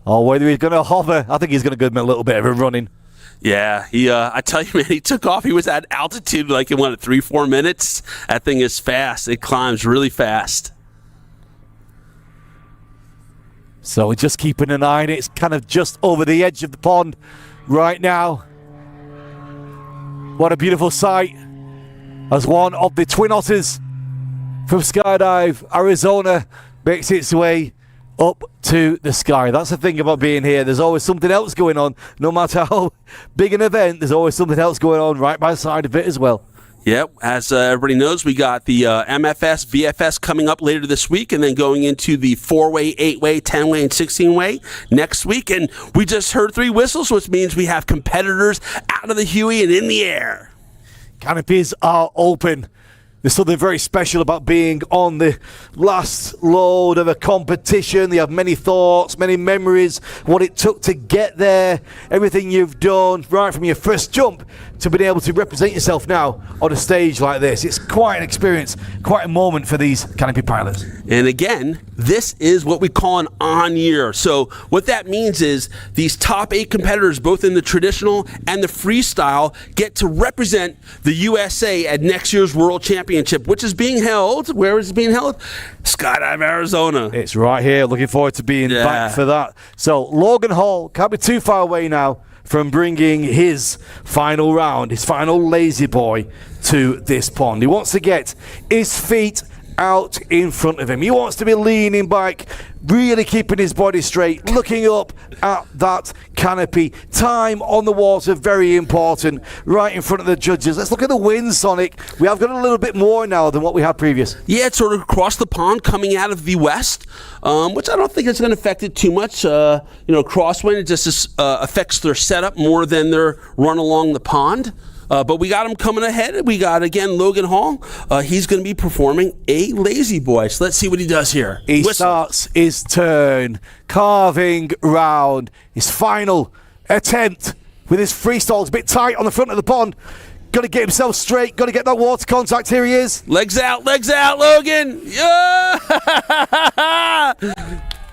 or whether he's going to hover. I think he's going to give him a little bit of a running. Yeah, I tell you, man, he took off. He was at altitude like in 3-4 minutes. That thing is fast. It climbs really fast. So we're just keeping an eye on it. It's kind of just over the edge of the pond right now. What a beautiful sight as one of the twin otters from Skydive, Arizona, makes its way up to the sky. That's the thing about being here. There's always something else going on. No matter how big an event, there's always something else going on right by the side of it as well. Yep, as everybody knows, we got the MFS, VFS coming up later this week, and then going into the 4-way, 8-way, 10-way, and 16-way next week. And we just heard 3 whistles, which means we have competitors out of the Huey and in the air. Canopies are open. There's something very special about being on the last load of a competition. You have many thoughts, many memories, what it took to get there, everything you've done, right from your first jump to being able to represent yourself now on a stage like this. It's quite an experience, quite a moment for these canopy pilots. And again, this is what we call an on year. So what that means is these top 8 competitors, both in the traditional and the freestyle, get to represent the USA at next year's World Championship, which is being held. Where is it being held? Skydive, Arizona. It's right here. Looking forward to being back for that. So Logan Hall can't be too far away now from bringing his final round, his final lazy boy to this pond. He wants to get his feet out in front of him. He wants to be leaning back, really keeping his body straight, looking up at that canopy. Time on the water, very important, right in front of the judges. Let's look at the wind, Sonic. We have got a little bit more now than what we had previous. Yeah, it's sort of across the pond coming out of the west, which I don't think is going to affect it too much. Crosswind, it just affects their setup more than their run along the pond. But we got him coming ahead. We got, again, Logan Hall. He's going to be performing a lazy boy. So let's see what he does here. He Whistle. starts his turn, carving round his final attempt with his freestyle. It's a bit tight on the front of the pond. Got to get himself straight. Got to get that water contact. Here he is. Legs out, Logan. Yeah!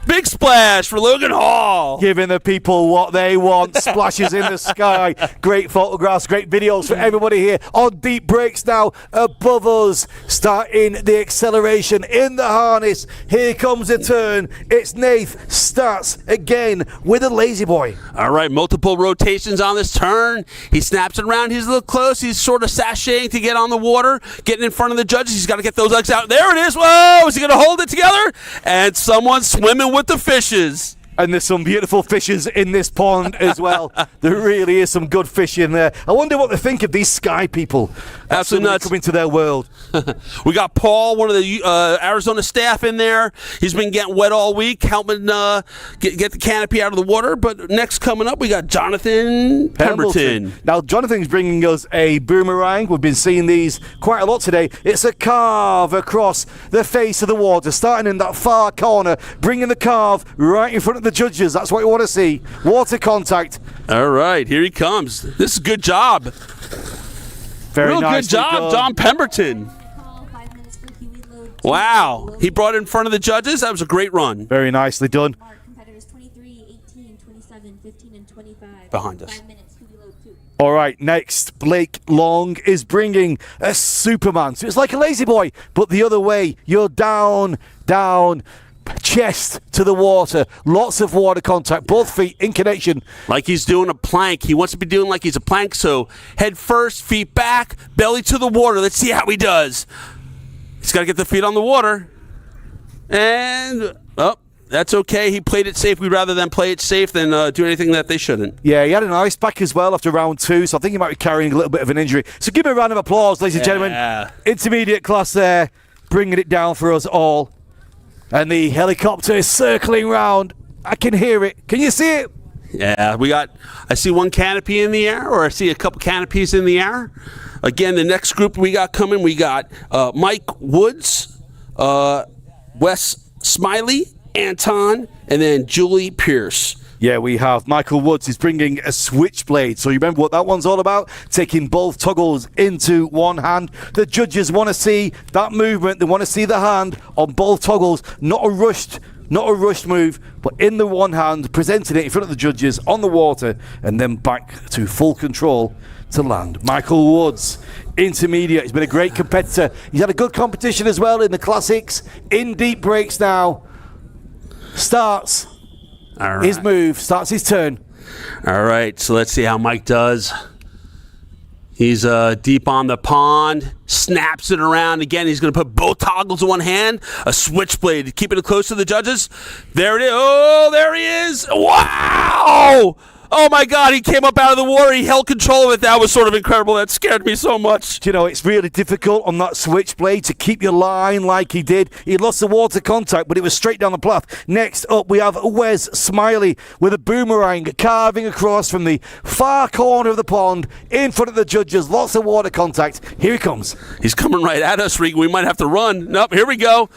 Big splash for Logan Hall. Giving the people what they want. Splashes in the sky. Great photographs, great videos for everybody here on deep breaks now above us. Starting the acceleration in the harness. Here comes the turn. It's Nath. Starts again with a lazy boy. All right, multiple rotations on this turn. He snaps it around. He's a little close. He's sort of sashaying to get on the water, getting in front of the judges. He's got to get those legs out. There it is. Whoa! Is he going to hold it together? And someone's swimming with the fishes. And there's some beautiful fishes in this pond as well. There really is some good fish in there. I wonder what they think of these sky people. Absolutely nuts. Coming to their world. We got Paul, one of the Arizona staff in there. He's been getting wet all week, helping get the canopy out of the water. But next coming up, we got Jonathan Pemberton. Now, Jonathan's bringing us a boomerang. We've been seeing these quite a lot today. It's a carve across the face of the water, starting in that far corner, bringing the carve right in front of the judges. That's what we want to see. Water contact. All right, here he comes. This is a good job. Very Real nice. good job, John Pemberton. Wow, he brought it in front of the judges. That was a great run. Very nicely done. Competitors 23, 18, 27, 15, and 25. Behind us. 5 minutes, Huey load 2. All right, next, Blake Long is bringing a Superman. So it's like a lazy boy, but the other way. You're down, chest to the water. Lots of water contact, both feet in connection. Like he's doing a plank. He wants to be doing like he's a plank, so head first, feet back, belly to the water. Let's see how he does. He's got to get the feet on the water. And, that's okay. He played it safe. We'd rather them play it safe than do anything that they shouldn't. Yeah, he had an ice pack as well after round 2, so I think he might be carrying a little bit of an injury. So give him a round of applause, ladies and gentlemen. Intermediate class there, bringing it down for us all. And the helicopter is circling round. I can hear it. Can you see it? Yeah, I see one canopy in the air, or I see a couple canopies in the air. Again, the next group we got coming, we got Mike Woods, Wes Smiley, Anton, and then Julie Pierce. Yeah, we have Michael Woods is bringing a switchblade. So you remember what that one's all about? Taking both toggles into one hand. The judges want to see that movement. They want to see the hand on both toggles. Not a rushed move, but in the one hand, presenting it in front of the judges on the water, and then back to full control to land. Michael Woods, intermediate. He's been a great competitor. He's had a good competition as well in the classics. In deep breaks now. Starts his move, starts his turn. All right, so let's see how Mike does. He's deep on the pond, snaps it around. Again, he's going to put both toggles in one hand, a switchblade, keeping it close to the judges. There it is. Oh, there he is. Wow! Oh, my God, he came up out of the water. He held control of it. That was sort of incredible. That scared me so much. You know, it's really difficult on that switchblade to keep your line like he did. He lost the water contact, but it was straight down the path. Next up, we have Wes Smiley with a boomerang carving across from the far corner of the pond in front of the judges. Lots of water contact. Here he comes. He's coming right at us, Regan. We might have to run. Nope, here we go.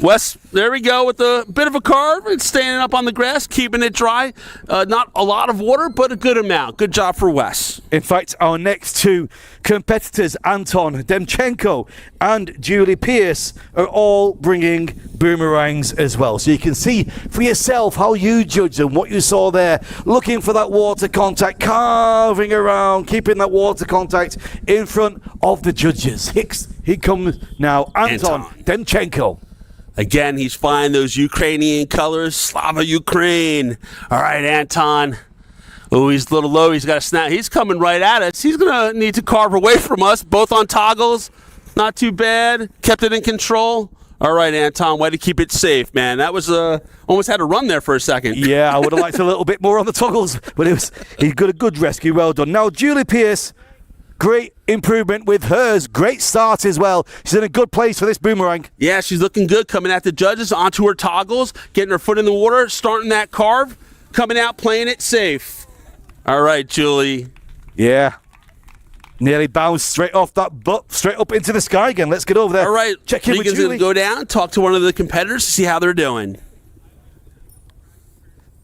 Wes, there we go with a bit of a carve. It's standing up on the grass, keeping it dry. Not a lot of water, but a good amount. Good job for Wes. In fact, our next two competitors, Anton Demchenko and Julie Pierce, are all bringing boomerangs as well. So you can see for yourself how you judge them, what you saw there. Looking for that water contact, carving around, keeping that water contact in front of the judges. Here comes now Anton Demchenko. Again, he's flying those Ukrainian colors, Slava Ukraine. All right, Anton. Oh, he's a little low. He's got a snap. He's coming right at us. He's going to need to carve away from us, both on toggles. Not too bad. Kept it in control. All right, Anton, way to keep it safe, man. That was almost had to run there for a second. Yeah, I would have liked a little bit more on the toggles, but he got a good rescue. Well done. Now, Julie Pierce, great improvement with hers. Great start as well. She's in a good place for this boomerang. Yeah, she's looking good coming at the judges, onto her toggles, getting her foot in the water, starting that carve, coming out, playing it safe. All right, Julie. Yeah. Nearly bounced straight off that butt, straight up into the sky again. Let's get over there. All right, Check in with Regan's Julie. going to go down, talk to one of the competitors to see how they're doing.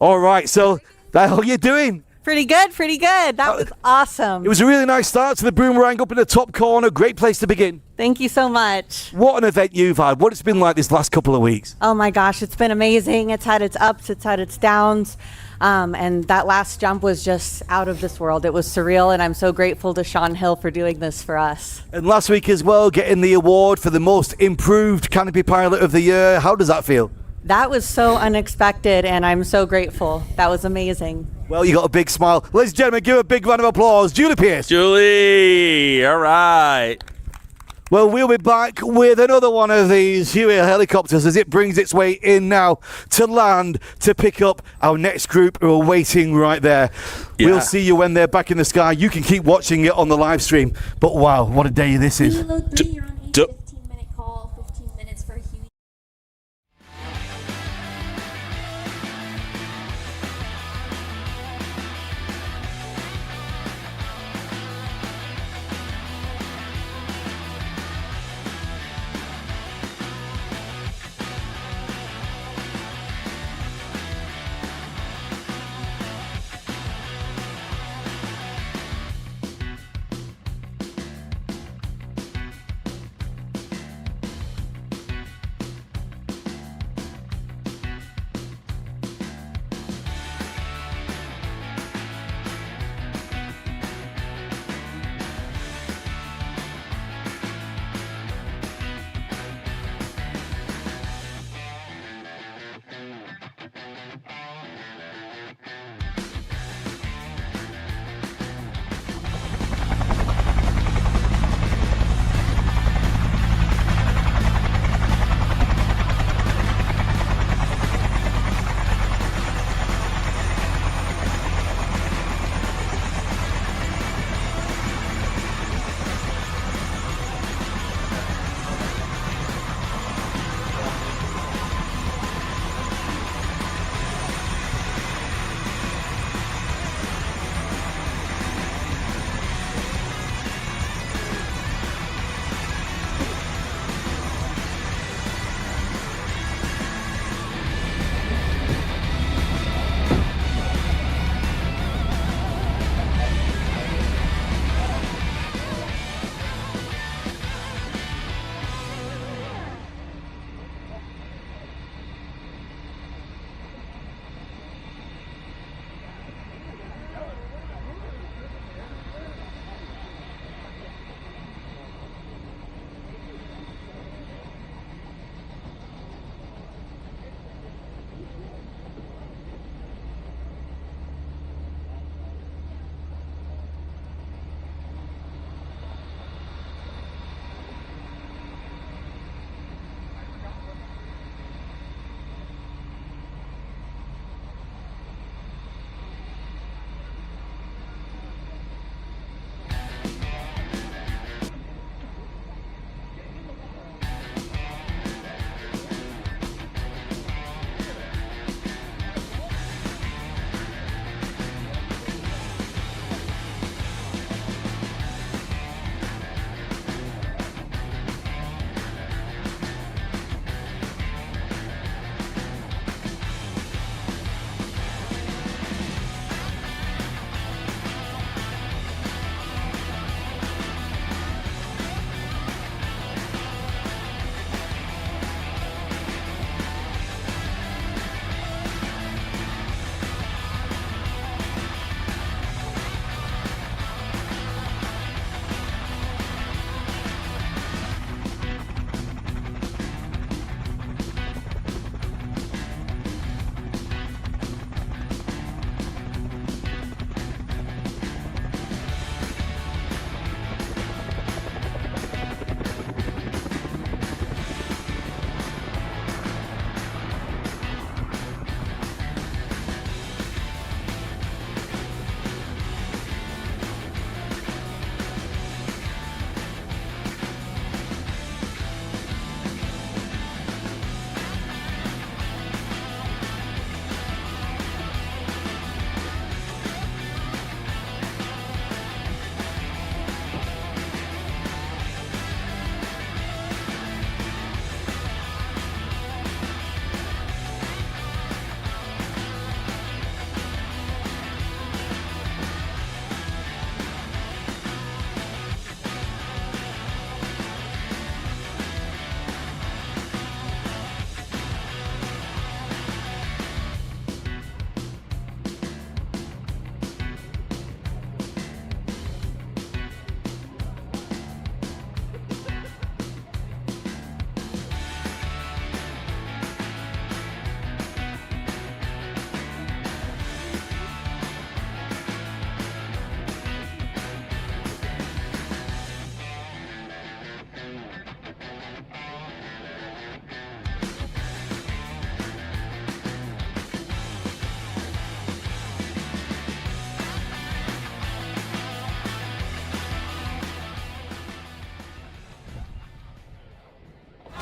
All right, so how are you doing? Pretty good, pretty good. That was awesome. It was a really nice start to the boomerang up in the top corner. Great place to begin. Thank you so much. What an event you've had. What it's been like this last couple of weeks. Oh my gosh, it's been amazing. It's had its ups, it's had its downs. And that last jump was just out of this world. It was surreal, and I'm so grateful to Sean Hill for doing this for us. And last week as well, getting the award for the most improved canopy pilot of the year. How does that feel? That was so unexpected, and I'm so grateful. That was amazing. Well, you got a big smile. Ladies and gentlemen, give a big round of applause. Julie Pierce. Julie, all right. Well, we'll be back with another one of these Huey helicopters as it brings its way in now to land to pick up our next group who are waiting right there. Yeah. We'll see you when they're back in the sky. You can keep watching it on the live stream. But wow, what a day this is. Halo 3, you're on a D- 15-minute call, 15 minutes for Huey.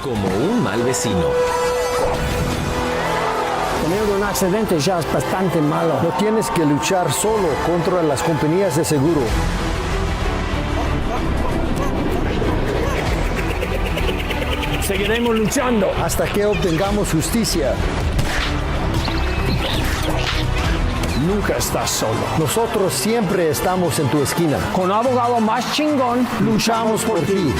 Como un mal vecino. Tener un accidente ya es bastante malo. No tienes que luchar solo contra las compañías de seguro. Seguiremos luchando hasta que obtengamos justicia. Nunca estás solo. Nosotros siempre estamos en tu esquina. Con abogado más chingón, luchamos por ti.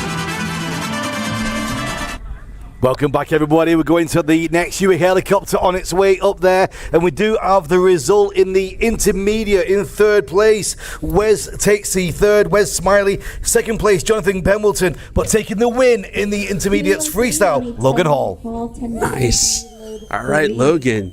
Welcome back, everybody. We're going to the next UA helicopter on its way up there, and we do have the result in the intermediate. In third place, Wes takes the third. Wes Smiley. Second place, Jonathan Pemberton. But taking the win in the intermediates freestyle, Logan Hall. Nice. All right, Logan.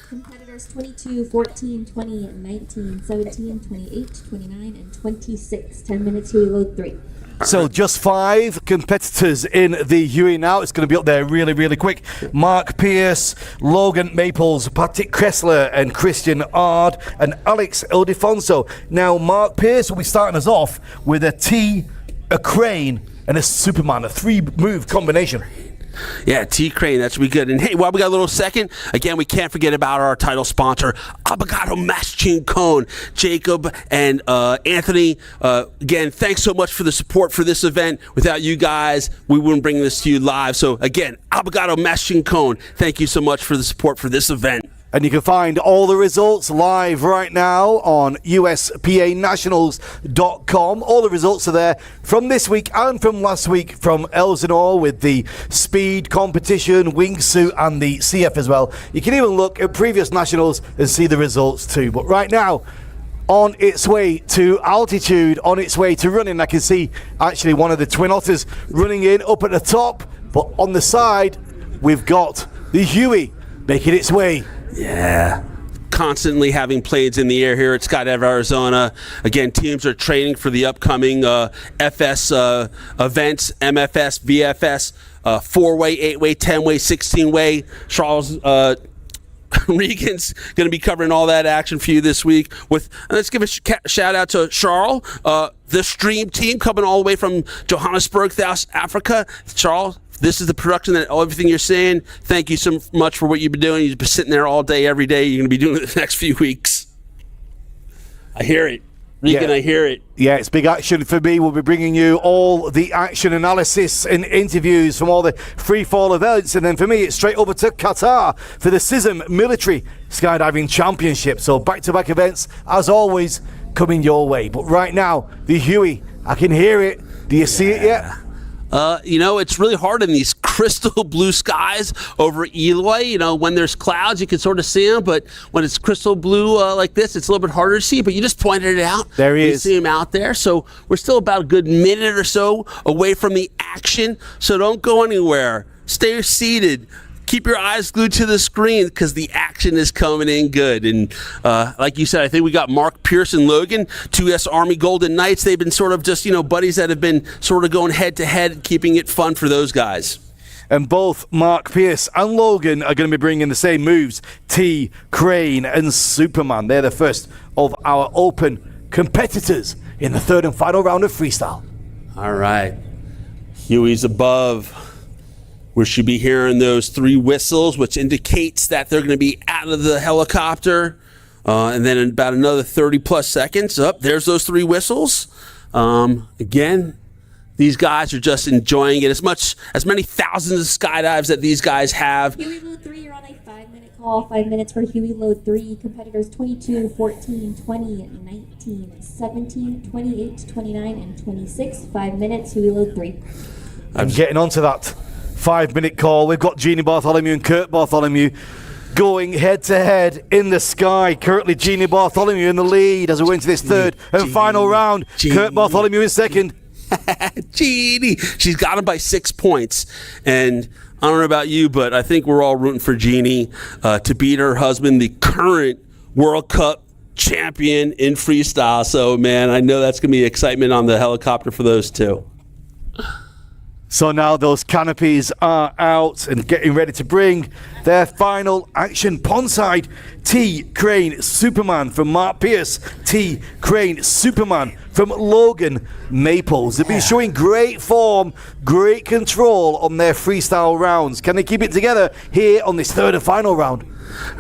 Competitors 22, 14, 20, 19, 17, 28, 29, and 26. 10 minutes, Huey load 3. So just 5 competitors in the Huey now. It's going to be up there really, really quick. Mark Pierce, Logan Maples, Patrick Kressler, and Christian Ard, and Alex Ildefonso. Now, Mark Pierce will be starting us off with a T, a crane, and a Superman, a 3-move combination. Yeah, T-Crane, that's really good. And hey, while we got a little second, again, we can't forget about our title sponsor, Abogado Machine Cone, Jacob and Anthony. Again, thanks so much for the support for this event. Without you guys, we wouldn't bring this to you live. So again, Abogado Machine Cone, thank you so much for the support for this event. And you can find all the results live right now on USPAnationals.com. All the results are there from this week and from last week from Elsinore with the speed competition, wingsuit, and the CF as well. You can even look at previous nationals and see the results too. But right now, on its way to altitude, on its way to running, I can see actually one of the Twin Otters running in up at the top. But on the side, we've got the Huey making its way. Yeah. Constantly having planes in the air here at Skydiving Arizona. Again, teams are training for the upcoming FS events, MFS, VFS, 4-way, 8-way, 10-way, 16-way. Charles Regan's going to be covering all that action for you this week. Let's give a shout out to Charles, the stream team coming all the way from Johannesburg, South Africa. Charles, this is the production that everything you're saying. Thank you so much for what you've been doing. You've been sitting there all day, every day. You're going to be doing it the next few weeks. I hear it. Regan, yeah. I hear it. Yeah, it's big action for me. We'll be bringing you all the action analysis and interviews from all the free fall events. And then for me, it's straight over to Qatar for the CISM Military Skydiving Championship. So back-to-back events, as always, coming your way. But right now, the Huey, I can hear it. Do you see it yet? It's really hard in these crystal blue skies over Eloy. When there's clouds, you can sort of see them, but when it's crystal blue like this, it's a little bit harder to see, but you just pointed it out. There he is. You see him out there. So we're still about a good minute or so away from the action, so don't go anywhere. Stay seated. Keep your eyes glued to the screen because the action is coming in good. And like you said, I think we got Mark Pierce and Logan, 2S Army Golden Knights. They've been sort of just, buddies that have been sort of going head to head, keeping it fun for those guys. And both Mark Pierce and Logan are going to be bringing the same moves, T, Crane, and Superman. They're the first of our open competitors in the third and final round of freestyle. All right. Huey's above. We should be hearing those 3 whistles, which indicates that they're going to be out of the helicopter. And then in about another 30-plus seconds, there's those 3 whistles. Again, these guys are just enjoying it as many thousands of skydives that these guys have. Huey load 3, you're on a 5-minute call. 5 minutes for Huey load 3. Competitors 22, 14, 20, 19, 17, 28, 29, and 26. 5 minutes, Huey load 3. I'm getting onto that 5-minute call. We've got Jeannie Bartholomew and Kurt Bartholomew going head-to-head in the sky. Currently, Jeannie Bartholomew in the lead as we go into this third and final round. Kurt Bartholomew in second. Jeannie, she's got him by 6 points. And I don't know about you, but I think we're all rooting for Jeannie to beat her husband, the current World Cup champion in freestyle. So, man, I know that's going to be excitement on the helicopter for those two. So now those canopies are out and getting ready to bring their final action. Pondside, T. Crane Superman from Mark Pierce. T. Crane Superman from Logan Maples. They've been showing great form, great control on their freestyle rounds. Can they keep it together here on this third and final round?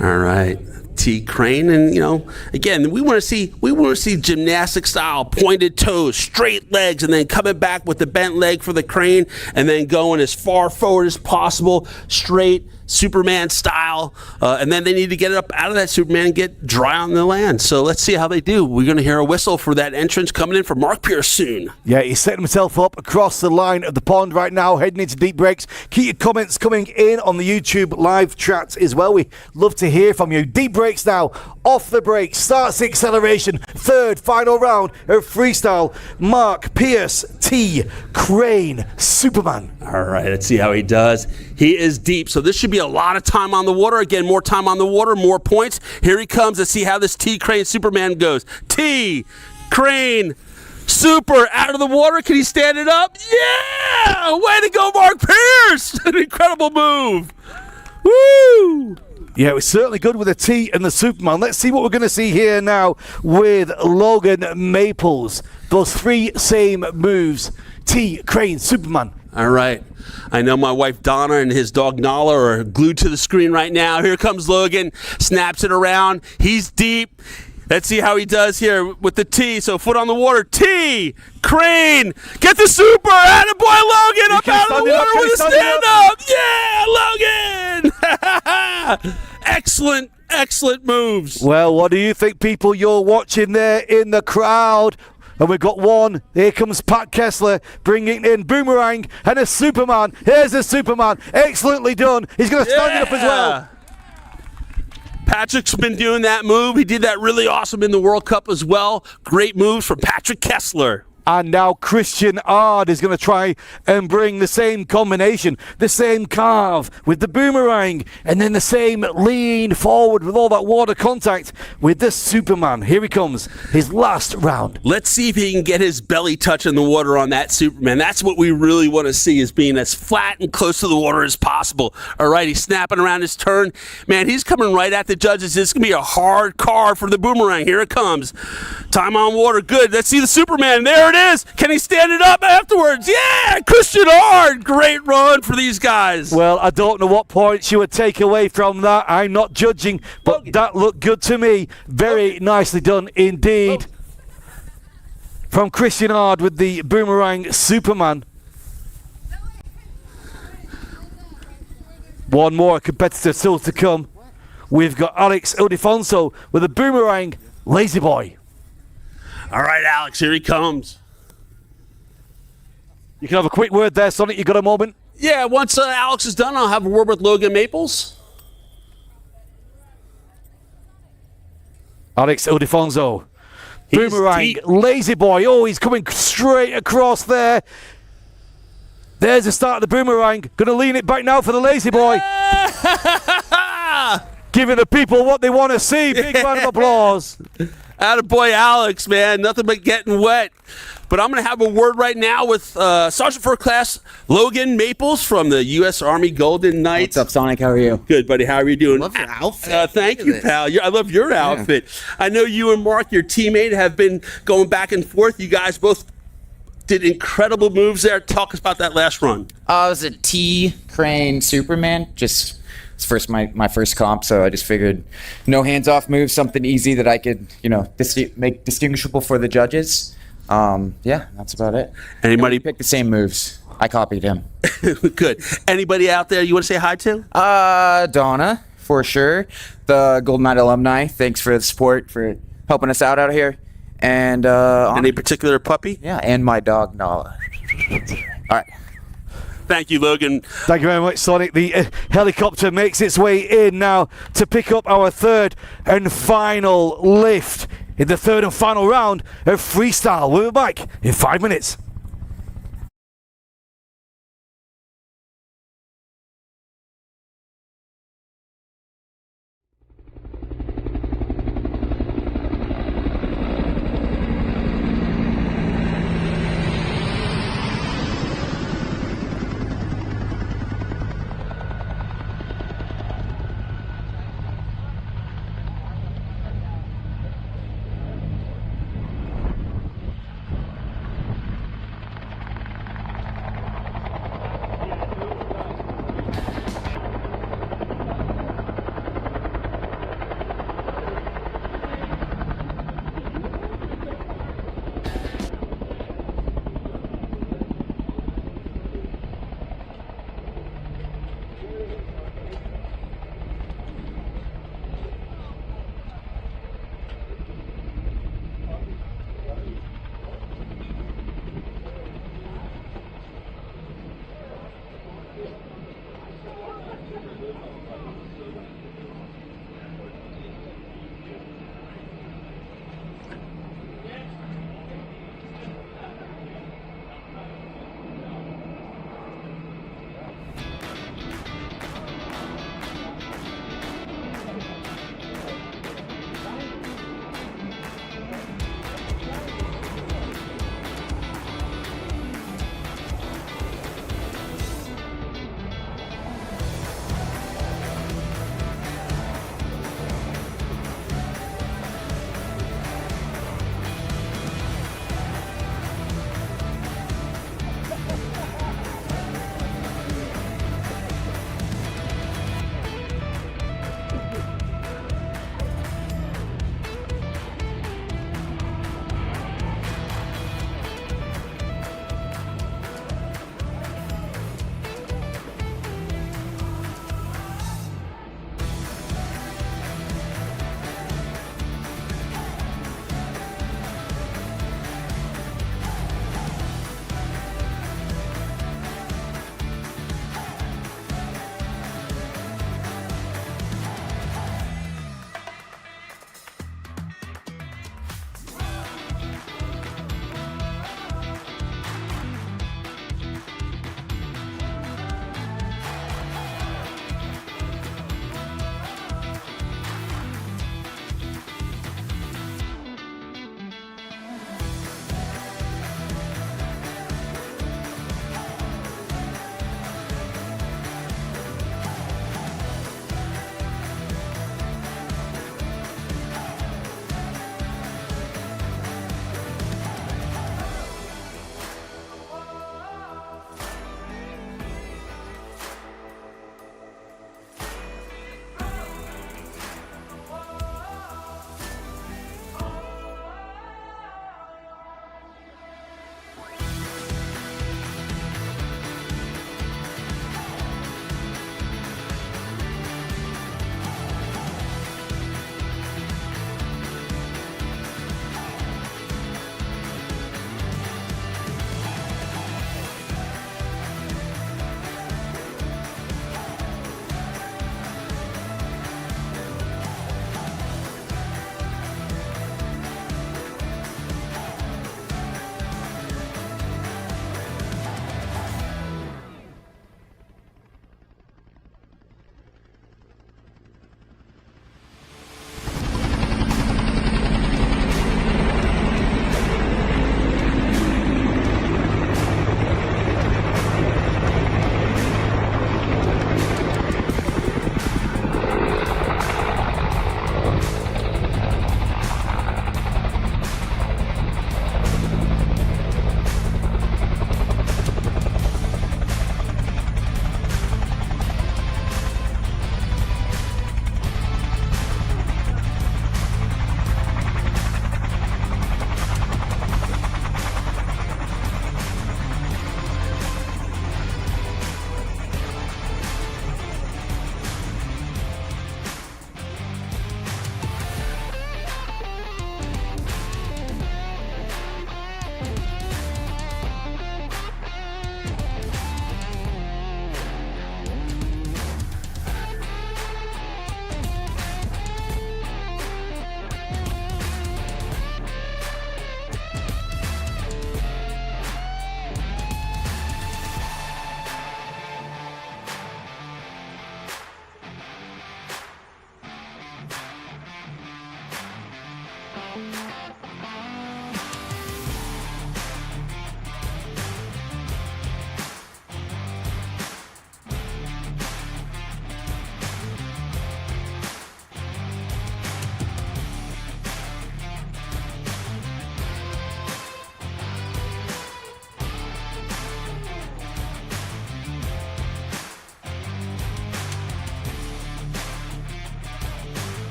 All right. T. Crane, and again, we want to see gymnastic style, pointed toes, straight legs, and then coming back with the bent leg for the crane, and then going as far forward as possible, straight Superman style, and then they need to get it up out of that Superman and get dry on the land. So let's see how they do. We're going to hear a whistle for that entrance coming in for Mark Pierce soon. Yeah, he's setting himself up across the line of the pond right now, heading into deep breaks. Keep your comments coming in on the YouTube live chat as well. We love to hear from you. Deep breaks now, off the break, starts the acceleration, third final round of freestyle. Mark Pierce, T. Crane Superman. All right, let's see how he does. He is deep, so this should be a lot of time on the water. Again, more time on the water, more points. Here he comes. Let's see how this T. Crane Superman goes. T. Crane Super out of the water. Can he stand it up? Yeah! Way to go, Mark Pierce! An incredible move. Woo! Yeah, it was certainly good with the T and the Superman. Let's see what we're going to see here now with Logan Maples. Those three same moves. T. Crane Superman. All right. I know my wife Donna and his dog Nala are glued to the screen right now. Here comes Logan. Snaps it around. He's deep. Let's see how he does here with the T. So foot on the water. T. Crane. Get the super. Attaboy Logan. Up out of the water with a stand up. Yeah, Logan. Excellent moves. Well, what do you think, people? You're watching there in the crowd. And we've got one. Here comes Pat Kessler bringing in Boomerang and a Superman. Here's the Superman. Excellently done. He's going to stand it up as well. Patrick's been doing that move. He did that really awesome in the World Cup as well. Great moves from Patrick Kessler. And now Christian Ard is going to try and bring the same combination, the same carve with the boomerang, and then the same lean forward with all that water contact with the Superman. Here he comes, his last round. Let's see if he can get his belly touching the water on that Superman. That's what we really want to see, is being as flat and close to the water as possible. All right, he's snapping around his turn. Man, he's coming right at the judges. This is going to be a hard carve for the boomerang. Here it comes. Time on water, good. Let's see the Superman. There it is. Can he stand it up afterwards? Yeah, Christian Ard. Great run for these guys. Well, I don't know what points you would take away from that. I'm not judging, but that looked good to me. Very nicely done indeed. From Christian Ard with the boomerang Superman. One more competitor still to come. We've got Alex Ildefonso with a boomerang Lazy Boy. All right, Alex, here he comes. You can have a quick word there, Sonic. You got a moment? Yeah, once Alex is done, I'll have a word with Logan Maples. Alex Ildefonso. Boomerang, Lazy Boy. Oh, he's coming straight across there. There's the start of the boomerang. Gonna lean it back now for the Lazy Boy. Giving the people what they want to see. Big round of applause. Attaboy Alex, man. Nothing but getting wet. But I'm going to have a word right now with Sergeant First Class Logan Maples from the U.S. Army Golden Knights. What's up, Sonic? How are you? Good, buddy. How are you doing? I love your outfit. Thank you, pal. I love your outfit. I know you and Mark, your teammate, have been going back and forth. You guys both did incredible moves there. Talk us about that last run. It was a T Crane Superman. It's my first comp, so I just figured no hands-off moves, something easy that I could, make distinguishable for the judges. Yeah, that's about it. Anybody picked the same moves? I copied him. Good. Anybody out there you want to say hi to? Donna, for sure. The Golden Knight alumni. Thanks for the support, for helping us out here. And any particular puppy? Yeah, and my dog Nala. All right. Thank you, Logan. Thank you very much, Sonic. The helicopter makes its way in now to pick up our third and final lift in the third and final round of Freestyle. We'll be back in 5 minutes.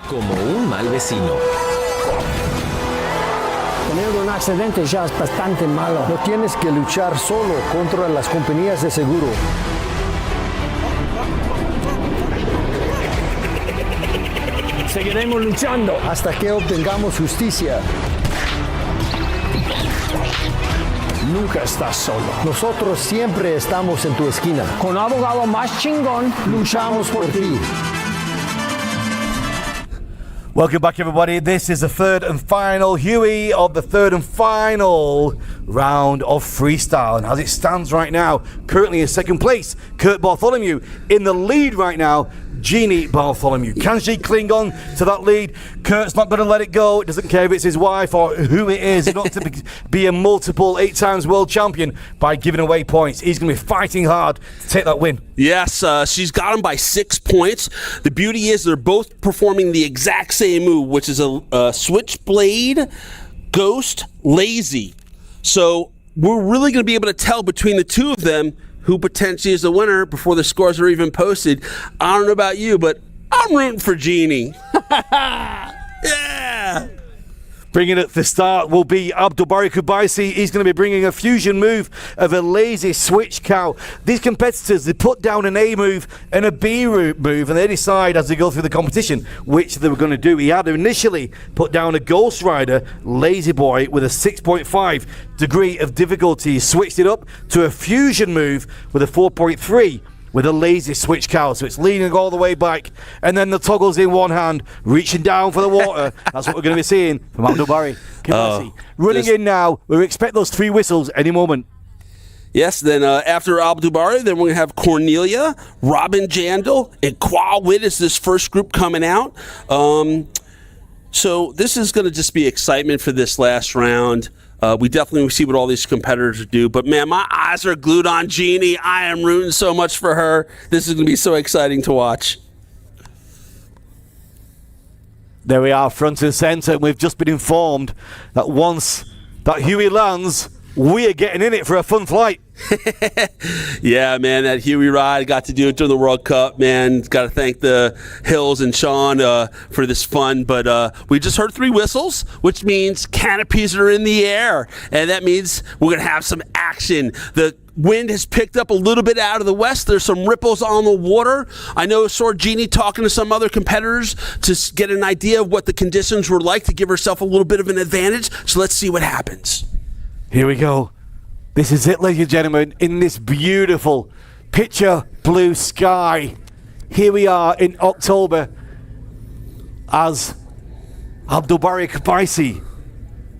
Como un mal vecino. Tener un accidente ya es bastante malo. No tienes que luchar solo contra las compañías de seguro. Seguiremos luchando hasta que obtengamos justicia. Nunca estás solo. Nosotros siempre estamos en tu esquina. Con abogado más chingón, luchamos por ti. Welcome back, everybody. This is the third and final Huey of the third and final round of freestyle. And as it stands right now, currently in second place, Kurt Bartholomew. In the lead right now, Jeannie Bartholomew. Can she cling on to that lead? Kurt's not going to let it go. It doesn't care if it's his wife or who it is. He wants to be a multiple 8 times world champion by giving away points. He's going to be fighting hard to take that win. Yes, she's got him by 6 points. The beauty is they're both performing the exact same move, which is a switchblade ghost lazy. So we're really going to be able to tell between the two of them who potentially is the winner before the scores are even posted. I don't know about you, but I'm rooting for Jeannie. Yeah! Bringing it to the start will be Abdulbari Kubaisi. He's going to be bringing a fusion move of a lazy switch cow. These competitors, they put down an A move and a B move, and they decide as they go through the competition which they were going to do. He had initially put down a Ghost Rider Lazy Boy with a 6.5 degree of difficulty. He switched it up to a fusion move with a 4.3 with a lazy switch cow, so it's leaning all the way back, and then the toggle's in one hand, reaching down for the water. That's what we're going to be seeing from Abdulbari Kubaisi. Running in now, we expect those 3 whistles any moment. Yes, then after Abdulbari, then we're going to have Cornelia, Robin Jandal, and Qua Witt is this first group coming out. So this is going to just be excitement for this last round. We definitely see what all these competitors do. But, man, my eyes are glued on Jeannie. I am rooting so much for her. This is going to be so exciting to watch. There we are, front and centre. And we've just been informed that once that Huey lands, we are getting in it for a fun flight. Yeah, man, that Huey ride, got to do it during the World Cup, man. Got to thank the Hills and Sean for this fun. But we just heard 3 whistles, which means canopies are in the air. And that means we're going to have some action. The wind has picked up a little bit out of the west. There's some ripples on the water. I know I saw Jeannie talking to some other competitors to get an idea of what the conditions were like to give herself a little bit of an advantage. So let's see what happens. Here we go. This is it, ladies and gentlemen, in this beautiful picture blue sky. Here we are in October as Abdulbari Kubaisi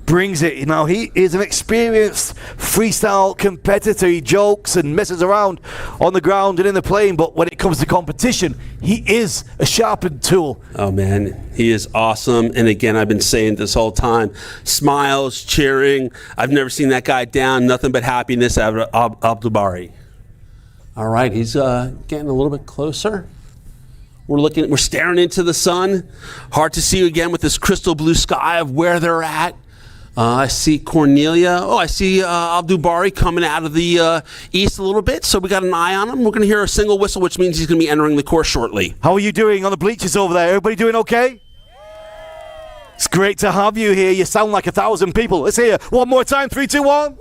brings it. Now, he is an experienced freestyle competitor. He jokes and messes around on the ground and in the plane, but when it comes to competition, he is a sharpened tool. Oh, man, he is awesome. And again, I've been saying this whole time, smiles, cheering. I've never seen that guy down. Nothing but happiness out of Abdulbari. All right, he's getting a little bit closer. We're staring into the sun. Hard to see again with this crystal blue sky of where they're at. I see Cornelia. Oh, I see Abdulbari coming out of the east a little bit. So we got an eye on him. We're going to hear a single whistle, which means he's going to be entering the course shortly. How are you doing on the bleachers over there? Everybody doing okay? It's great to have you here. You sound like 1,000 people. Let's hear one more time. 3, 2, 1.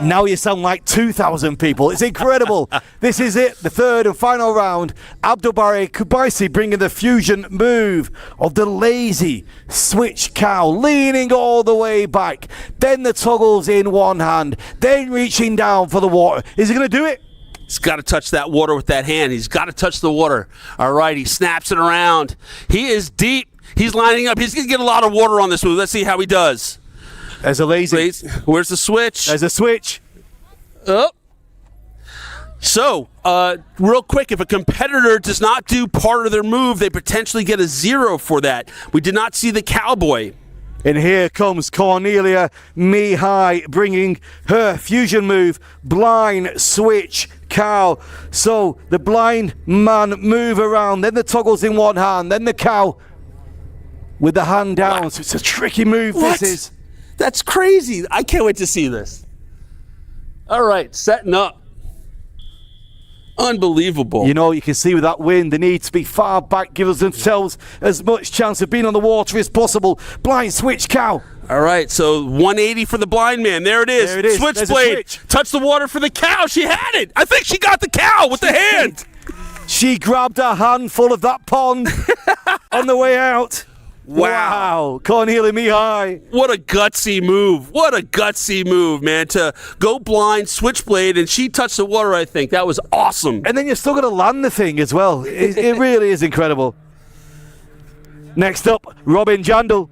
Now you sound like 2,000 people. It's incredible. This is it, the third and final round. Abdulbari Kubaisi bringing the fusion move of the lazy switch cow, leaning all the way back. Then the toggles in one hand, then reaching down for the water. Is he going to do it? He's got to touch that water with that hand. He's got to touch the water. All right, he snaps it around. He is deep. He's lining up. He's going to get a lot of water on this move. Let's see how he does. There's a lazy. Where's the switch? There's a switch. Oh. So, real quick, if a competitor does not do part of their move, they potentially get a 0 for that. We did not see the cowboy. And here comes Cornelia Mihai bringing her fusion move, blind switch cow. So the blind man move around, then the toggles in one hand, then the cow with the hand down. What? So it's a tricky move. What? This is. That's crazy. I can't wait to see this. All right, setting up. Unbelievable. You know, you can see with that wind, they need to be far back, give themselves as much chance of being on the water as possible. Blind switch cow. All right, so 180 for the blind man. There it is. There it is. There's a Switchblade. switch. Touch the water for the cow. She had it. I think she got the cow with the hand. She grabbed a handful of that pond on the way out. Wow. Cornelia Mihai. What a gutsy move. What a gutsy move, man. To go blind, switchblade, and she touched the water, I think. That was awesome. And then you're still going to land the thing as well. It really is incredible. Next up, Robin Jandal.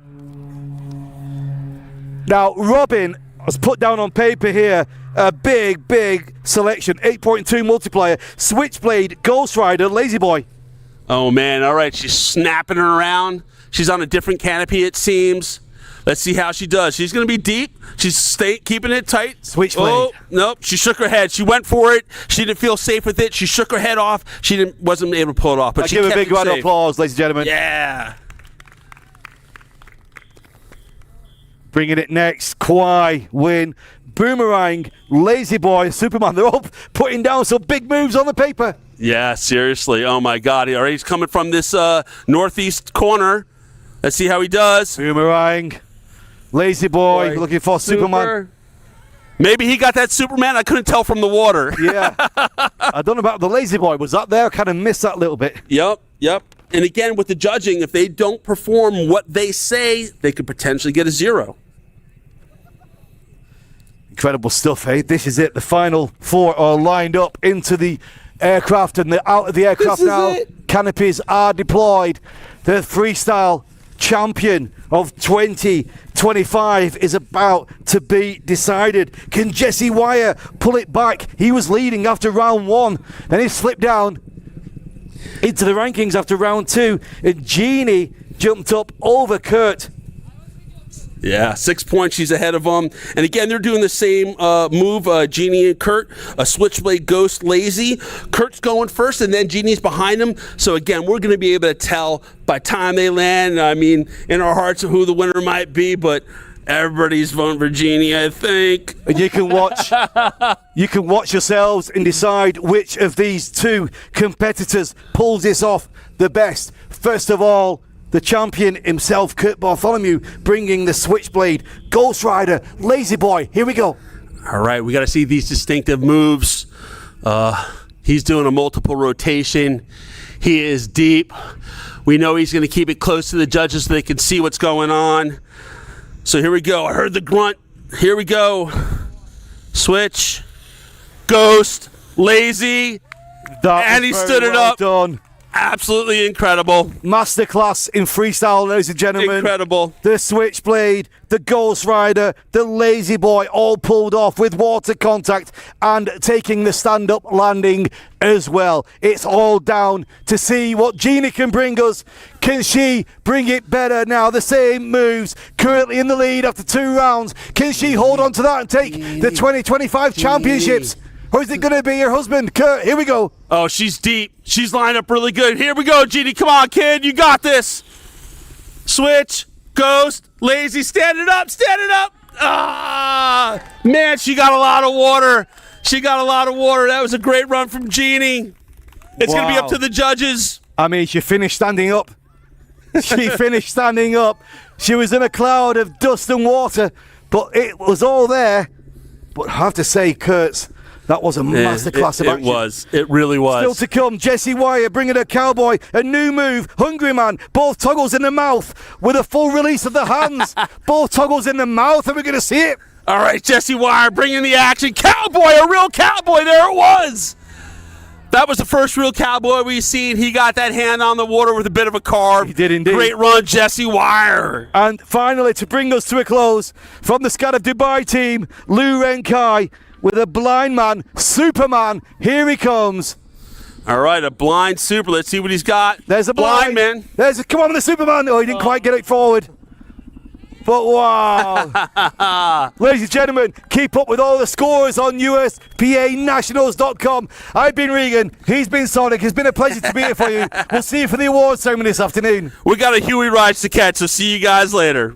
Now, Robin has put down on paper here a big selection. 8.2 multiplier. Switchblade, Ghost Rider, Lazy Boy. Oh, man. All right, she's snapping her around. She's on a different canopy, it seems. Let's see how she does. She's going to be deep. She's keeping it tight. Switchblade. Oh, nope. She shook her head. She went for it. She didn't feel safe with it. She shook her head off. She wasn't able to pull it off. But she Give a kept big it round of safe. applause, ladies and gentlemen. Yeah. Bringing it next, Kwai, Win, Boomerang, Lazy Boy, Superman. They're all putting down some big moves on the paper. Yeah, seriously. Oh, my God. All right, he's coming from this northeast corner. Let's see how he does. Boomerang, Lazy Boy, looking for Superman. Maybe he got that Superman. I couldn't tell from the water. Yeah. I don't know about the Lazy Boy. Was that there? I kind of missed that a little bit. Yep. And again, with the judging, if they don't perform what they say, they could potentially get a 0. Incredible stuff, eh? This is it. The final 4 are lined up into the aircraft, and they're out of the aircraft now. Canopies are deployed. The freestyle champion of 2025 is about to be decided. Can Jesse Wire pull it back? He was leading after round 1, then he slipped down into the rankings after round 2, and Jeannie jumped up over Kurt. Yeah, 6 points. She's ahead of them. And again, they're doing the same move, Jeannie and Kurt, a switchblade ghost lazy. Kurt's going first, and then Jeannie's behind him. So again, we're going to be able to tell by time they land, I mean, in our hearts who the winner might be, but everybody's voting for Jeannie, I think. And you can watch yourselves and decide which of these 2 competitors pulls this off the best. First of all, the champion himself, Kurt Bartholomew, bringing the switchblade, Ghost Rider, Lazy Boy. Here we go. All right, we got to see these distinctive moves. He's doing a multiple rotation. He is deep. We know he's going to keep it close to the judges so they can see what's going on. So here we go. I heard the grunt. Here we go. Switch. Ghost. Lazy. And he stood it up. Done. Absolutely incredible. Masterclass in freestyle, ladies and gentlemen. Incredible. The switchblade, the Ghost Rider, the Lazy Boy, all pulled off with water contact and taking the stand-up landing as well. It's all down to see what Jeannie can bring us. Can she bring it better now? The same moves, currently in the lead after 2 rounds. Can she hold on to that and take the 2025 championships? Or is it going to be your husband, Kurt? Here we go. Oh, she's deep. She's lined up really good. Here we go, Jeannie. Come on, kid. You got this. Switch. Ghost. Lazy. Stand it up. Stand it up. Ah, man, she got a lot of water. She got a lot of water. That was a great run from Jeannie. It's going to be up to the judges. I mean, she finished standing up. She finished standing up. She was in a cloud of dust and water, but it was all there. But I have to say, Kurt's, that was a masterclass of action. It was. It really was. Still to come, Jesse Wire bringing a cowboy, a new move, Hungry Man, both toggles in the mouth with a full release of the hands. Both toggles in the mouth, and we're going to see it. All right, Jesse Wire bringing the action. Cowboy, a real cowboy. There it was. That was the first real cowboy we've seen. He got that hand on the water with a bit of a carve. He did indeed. Great run, Jesse Wire. And finally, to bring us to a close, from the Skydive Dubai team, Lou Renkai, with a blind man, Superman. Here he comes. All right, a blind super. Let's see what he's got. There's a blind man. Come on, the Superman. Oh, he didn't quite get it forward. But wow. Ladies and gentlemen, keep up with all the scores on USPAnationals.com. I've been Regan. He's been Sonic. It's been a pleasure to be here for you. We'll see you for the awards ceremony this afternoon. We got a Huey Rides to catch, so see you guys later.